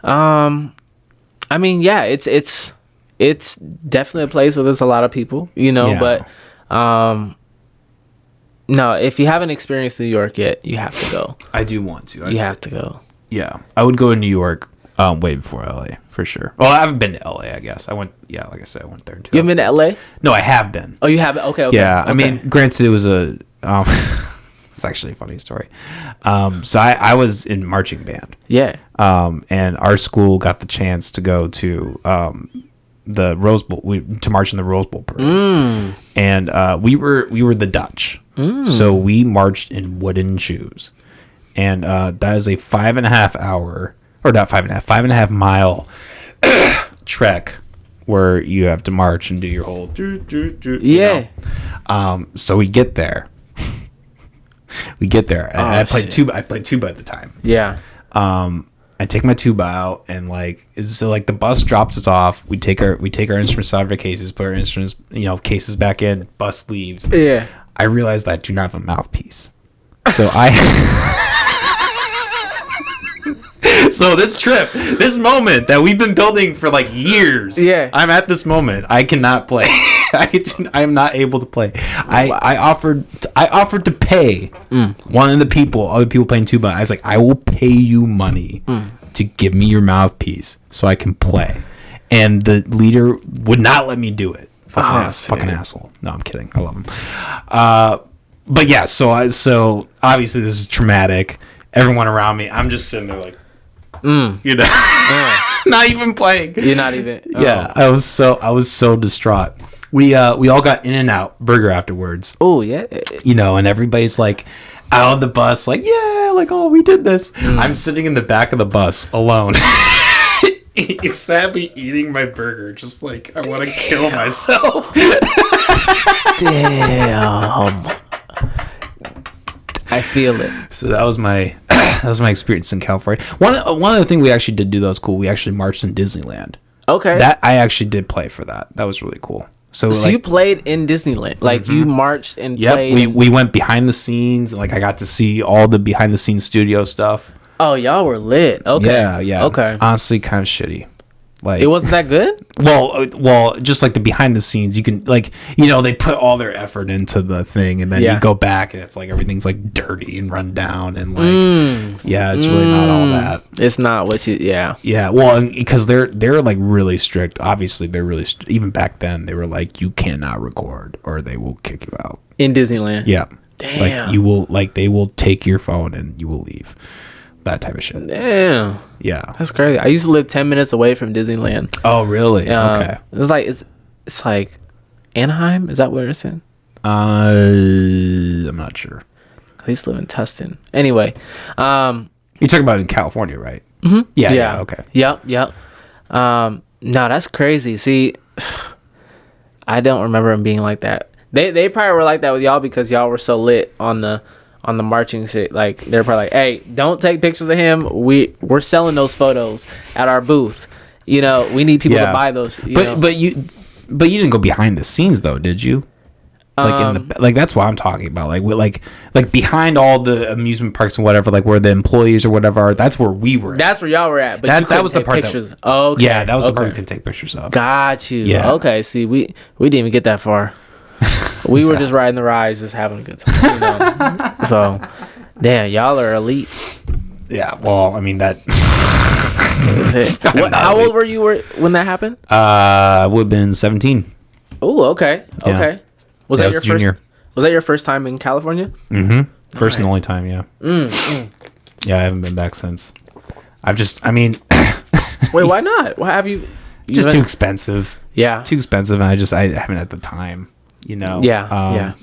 I mean, yeah, it's definitely a place where there's a lot of people, you know, but no, if you haven't experienced New York yet, you have to go. I do want to. You have to go. Yeah. I would go to New York way before LA, for sure. Well, I haven't been to LA, I guess. Like I said, I went there in 2000. You haven't been to LA? No, I have been. Oh, you haven't? Okay. Yeah. Okay. I mean, granted, it was a it's actually a funny story. So I was in marching band. Yeah. And our school got the chance to go to the Rose Bowl, to march in the Rose Bowl parade. And we were the Dutch. So we marched in wooden shoes. And that is a 5.5 mile trek where you have to march and do your whole you know? So we get there. And I played tuba at the time. Yeah. I take my tuba out, and so the bus drops us off. We take our instruments out of our cases, put our instruments, you know, cases back in. Bus leaves. Yeah. I realized I do not have a mouthpiece, so So this moment that we've been building for like years. Yeah. I'm at this moment. I cannot play. I am not able to play. I offered to pay one of the other people playing tuba. I was like, I will pay you money to give me your mouthpiece so I can play. And the leader would not let me do it. Fucking asshole. No, I'm kidding. I love him. But yeah, so obviously this is traumatic. Everyone around me, I'm just sitting there like, you know, not even playing. You're not even. Yeah, I was so distraught. We all got in and out burger afterwards. Oh yeah. You know, and everybody's like out on the bus, like, yeah, like, oh, we did this. I'm sitting in the back of the bus alone. Sadly eating my burger, just like I want to kill myself. Damn. I feel it. So that was my experience in California. One other thing we actually did do that was cool. We actually marched in Disneyland. Okay. That I actually did play for that. That was really cool. So you played in Disneyland, like you marched and played. Yep. We went behind the scenes. Like I got to see all the behind the scenes studio stuff. Oh, y'all were lit. Okay. Yeah. Okay. Honestly, kind of shitty. Like, it wasn't that good? Well, just like the behind the scenes, you can, like, you know, they put all their effort into the thing, and then you go back and it's like everything's like dirty and run down, and like it's really not all that. It's not what you yeah. Well, because they're like really strict. Obviously, they're really even back then they were like, you cannot record or they will kick you out in Disneyland. Yeah. Damn. Like you will, like, they will take your phone and you will leave. That type of shit. Damn. Yeah. That's crazy. I used to live 10 minutes away from Disneyland. Oh, really? Okay. It's like Anaheim. Is that where it's in? I'm not sure. I used to live in Tustin. Anyway, you're talking about in California, right? Mm-hmm. Yeah. Okay. Yep. No, that's crazy. See, I don't remember them being like that. They probably were like that with y'all because y'all were so lit on the marching shit. Like they're probably like, hey, don't take pictures of him. We're selling those photos at our booth. You know, we need people to buy those. But you didn't go behind the scenes though, did you? Like that's what I'm talking about. Like behind all the amusement parks and whatever, like where the employees or whatever are. That's where we were. That's where y'all were at. But that was the part. Pictures. Okay. Yeah, that was the part we could take pictures of. Got you. Yeah. Okay. See, we didn't even get that far. We were just riding the rides, just having a good time. You know? So, damn, y'all are elite. Yeah. Well, I mean that. How old were you when that happened? Would have been 17. Oh, okay. Yeah. Okay. Was that your junior. first? Was that your first time in California? Mm-hmm. First and only time. Yeah. Yeah, I haven't been back since. Wait, why not? Why have you? Just too expensive. Yeah. Too expensive, and I haven't at the time. You know. Yeah.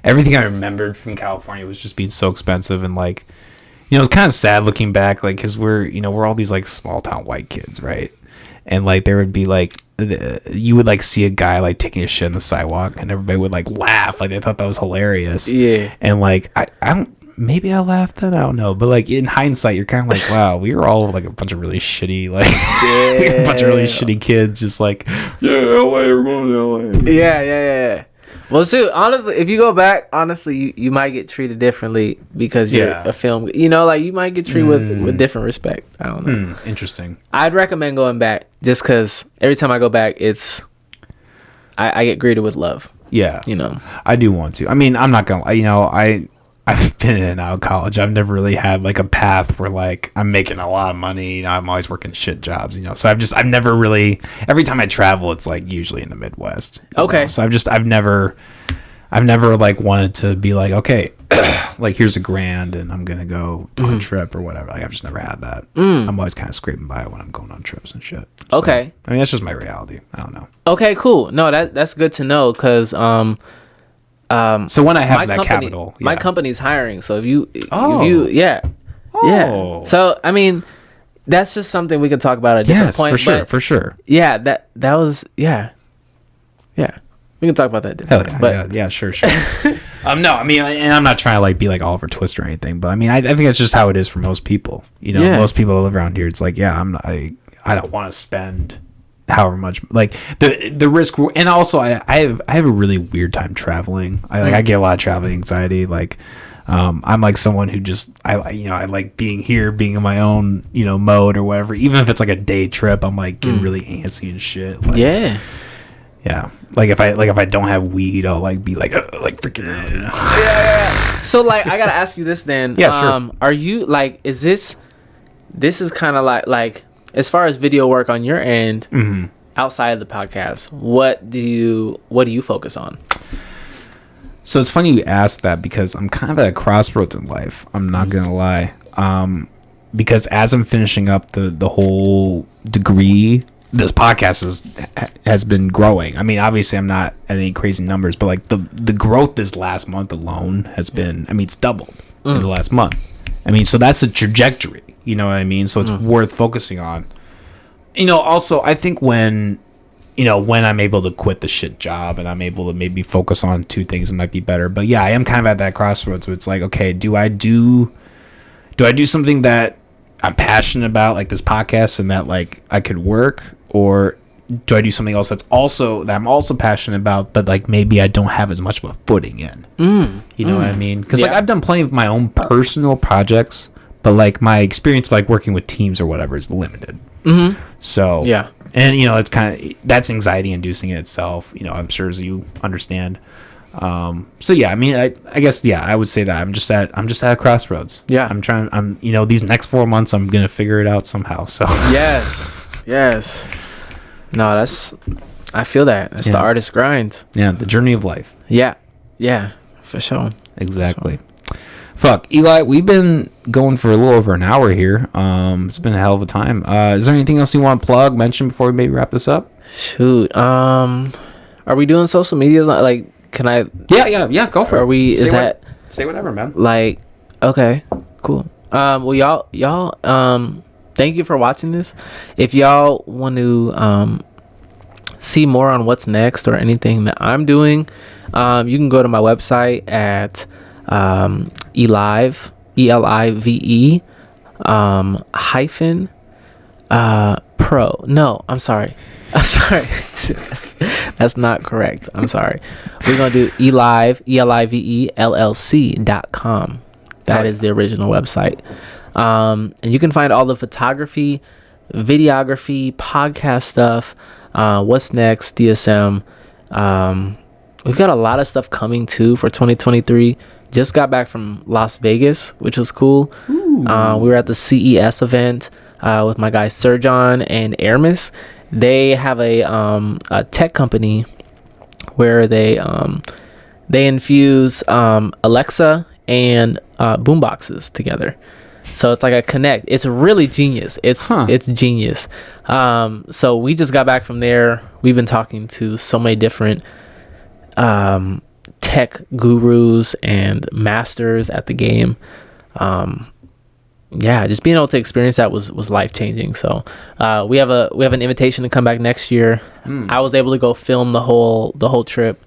Everything I remembered from California was just being so expensive, and like, you know, it's kind of sad looking back, like, because we're all these like small town white kids, right? And like there would be like you would like see a guy like taking a shit on the sidewalk, and everybody would like laugh, like they thought that was hilarious. Yeah. And like I don't. Maybe I laughed then, I don't know. But like in hindsight, you're kind of like, wow, we were all like a bunch of really shitty, like we were a bunch of really shitty kids, just like, yeah, LA, we're going to LA. Yeah. Well, dude, honestly, if you go back, honestly, you might get treated differently because you're a film. You know, like you might get treated with different respect. I don't know. Interesting. I'd recommend going back just because every time I go back, I get greeted with love. Yeah, you know, I do want to. I mean, I'm not gonna. You know, I've been in and out of college. I've never really had like a path where like I'm making a lot of money. You know, I'm always working shit jobs. You know, so I've never really. Every time I travel, it's like usually in the Midwest. Okay. Know? So I've never like wanted to be like, okay, like here's $1,000 and I'm gonna go on a trip or whatever. Like I've just never had that. I'm always kind of scraping by when I'm going on trips and shit. So, okay. I mean, that's just my reality. I don't know. Okay, cool. No, that's good to know because so when I have that capital, my company's hiring. So if you, yeah. So I mean, that's just something we can talk about at a different point. For sure. Yeah, that was yeah. We can talk about that. Hell yeah, sure. No, I mean, and I'm not trying to like be like Oliver Twist or anything, but I mean, I think that's just how it is for most people. You know, most people that live around here, it's like, yeah, I don't want to spend however much, like the risk, and also I have a really weird time traveling. I get a lot of traveling anxiety. Like, I'm like someone who just I like being here, being in my own mode or whatever. Even if it's like a day trip, I'm like getting really antsy and shit. Like, yeah. Like if I don't have weed, I'll like be like freaking out. You know? Yeah. So like I gotta ask you this then. Yeah, sure. Are you like this is kind of like as far as video work on your end, outside of the podcast, what do you focus on? So it's funny you asked that because I'm kind of at a crossroads in life. I'm not gonna lie. Because as I'm finishing up the whole degree, this podcast has been growing. I mean, obviously I'm not at any crazy numbers, but like the growth this last month alone has been, I mean, it's doubled in the last month. I mean, so that's a trajectory, you know what I mean? So it's worth focusing on. Also I think when I'm able to quit the shit job and I'm able to maybe focus on two things, it might be better. But yeah, I am kind of at that crossroads where it's like, okay, do I do something that I'm passionate about, like this podcast, and that like I could work, or do I do something else that I'm also passionate about, but like maybe I don't have as much of a footing in? You know what I mean? Because like I've done plenty of my own personal projects, but like my experience of like working with teams or whatever is limited. So yeah, and it's kind of, that's anxiety inducing in itself. I'm sure, as you understand. So yeah, I mean, I guess, yeah, I would say that I'm just at a crossroads. Yeah. I'm these next 4 months, I'm going to figure it out somehow. So yes. No, I feel that. That's the artist grind. Yeah. The journey of life. Yeah, for sure. Exactly. Fuck, Eli, we've been going for a little over an hour here. It's been a hell of a time. Is there anything else you want to mention before we maybe wrap this up? Shoot. Are we doing social medias? Like, can I? Yeah. Go for it. Are we? Say whatever, man. Like, okay, cool. Well, y'all, thank you for watching this. If y'all want to see more on what's next or anything that I'm doing, you can go to my website at Elive, ELIVE, hyphen pro. No, I'm sorry. That's not correct. I'm sorry. We're gonna do Elive, ELIVE LLC.com. That is the original website. And you can find all the photography, videography, podcast stuff, what's next, DSM. We've got a lot of stuff coming too for 2023. Just got back from Las Vegas, which was cool. We were at the CES event with my guys Serjon and Aramis. They have a tech company where they infuse Alexa and boomboxes together. So it's like a connect. It's really genius. It's genius. So we just got back from there. We've been talking to so many different tech gurus and masters at the game. Just being able to experience that was life changing. So we have an invitation to come back next year. I was able to go film the whole trip.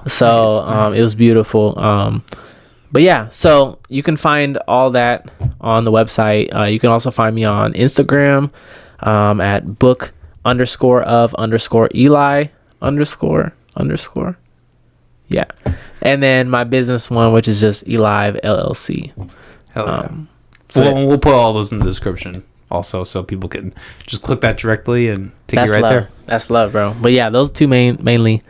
So nice. It was beautiful. But yeah, so you can find all that on the website. You can also find me on Instagram at book_of_Eli_. Yeah. And then my business one, which is just Elive LLC. Hell yeah. So we'll put all those in the description also, so people can just click that directly and take you right there. That's love, bro. But yeah, those two mainly.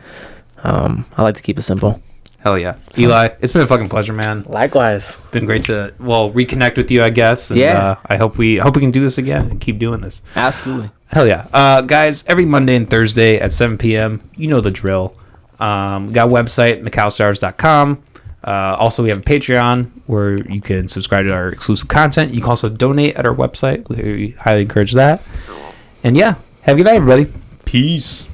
I like to keep it simple. Hell yeah. Eli, it's been a fucking pleasure, man. Likewise. Been great to reconnect with you, I guess. And, I hope we can do this again and keep doing this. Absolutely. Hell yeah. Guys, every Monday and Thursday at 7 p.m., you know the drill. We got a website, macalstars.com. Also, we have a Patreon where you can subscribe to our exclusive content. You can also donate at our website. We highly encourage that. And yeah, have a good night, everybody. Peace.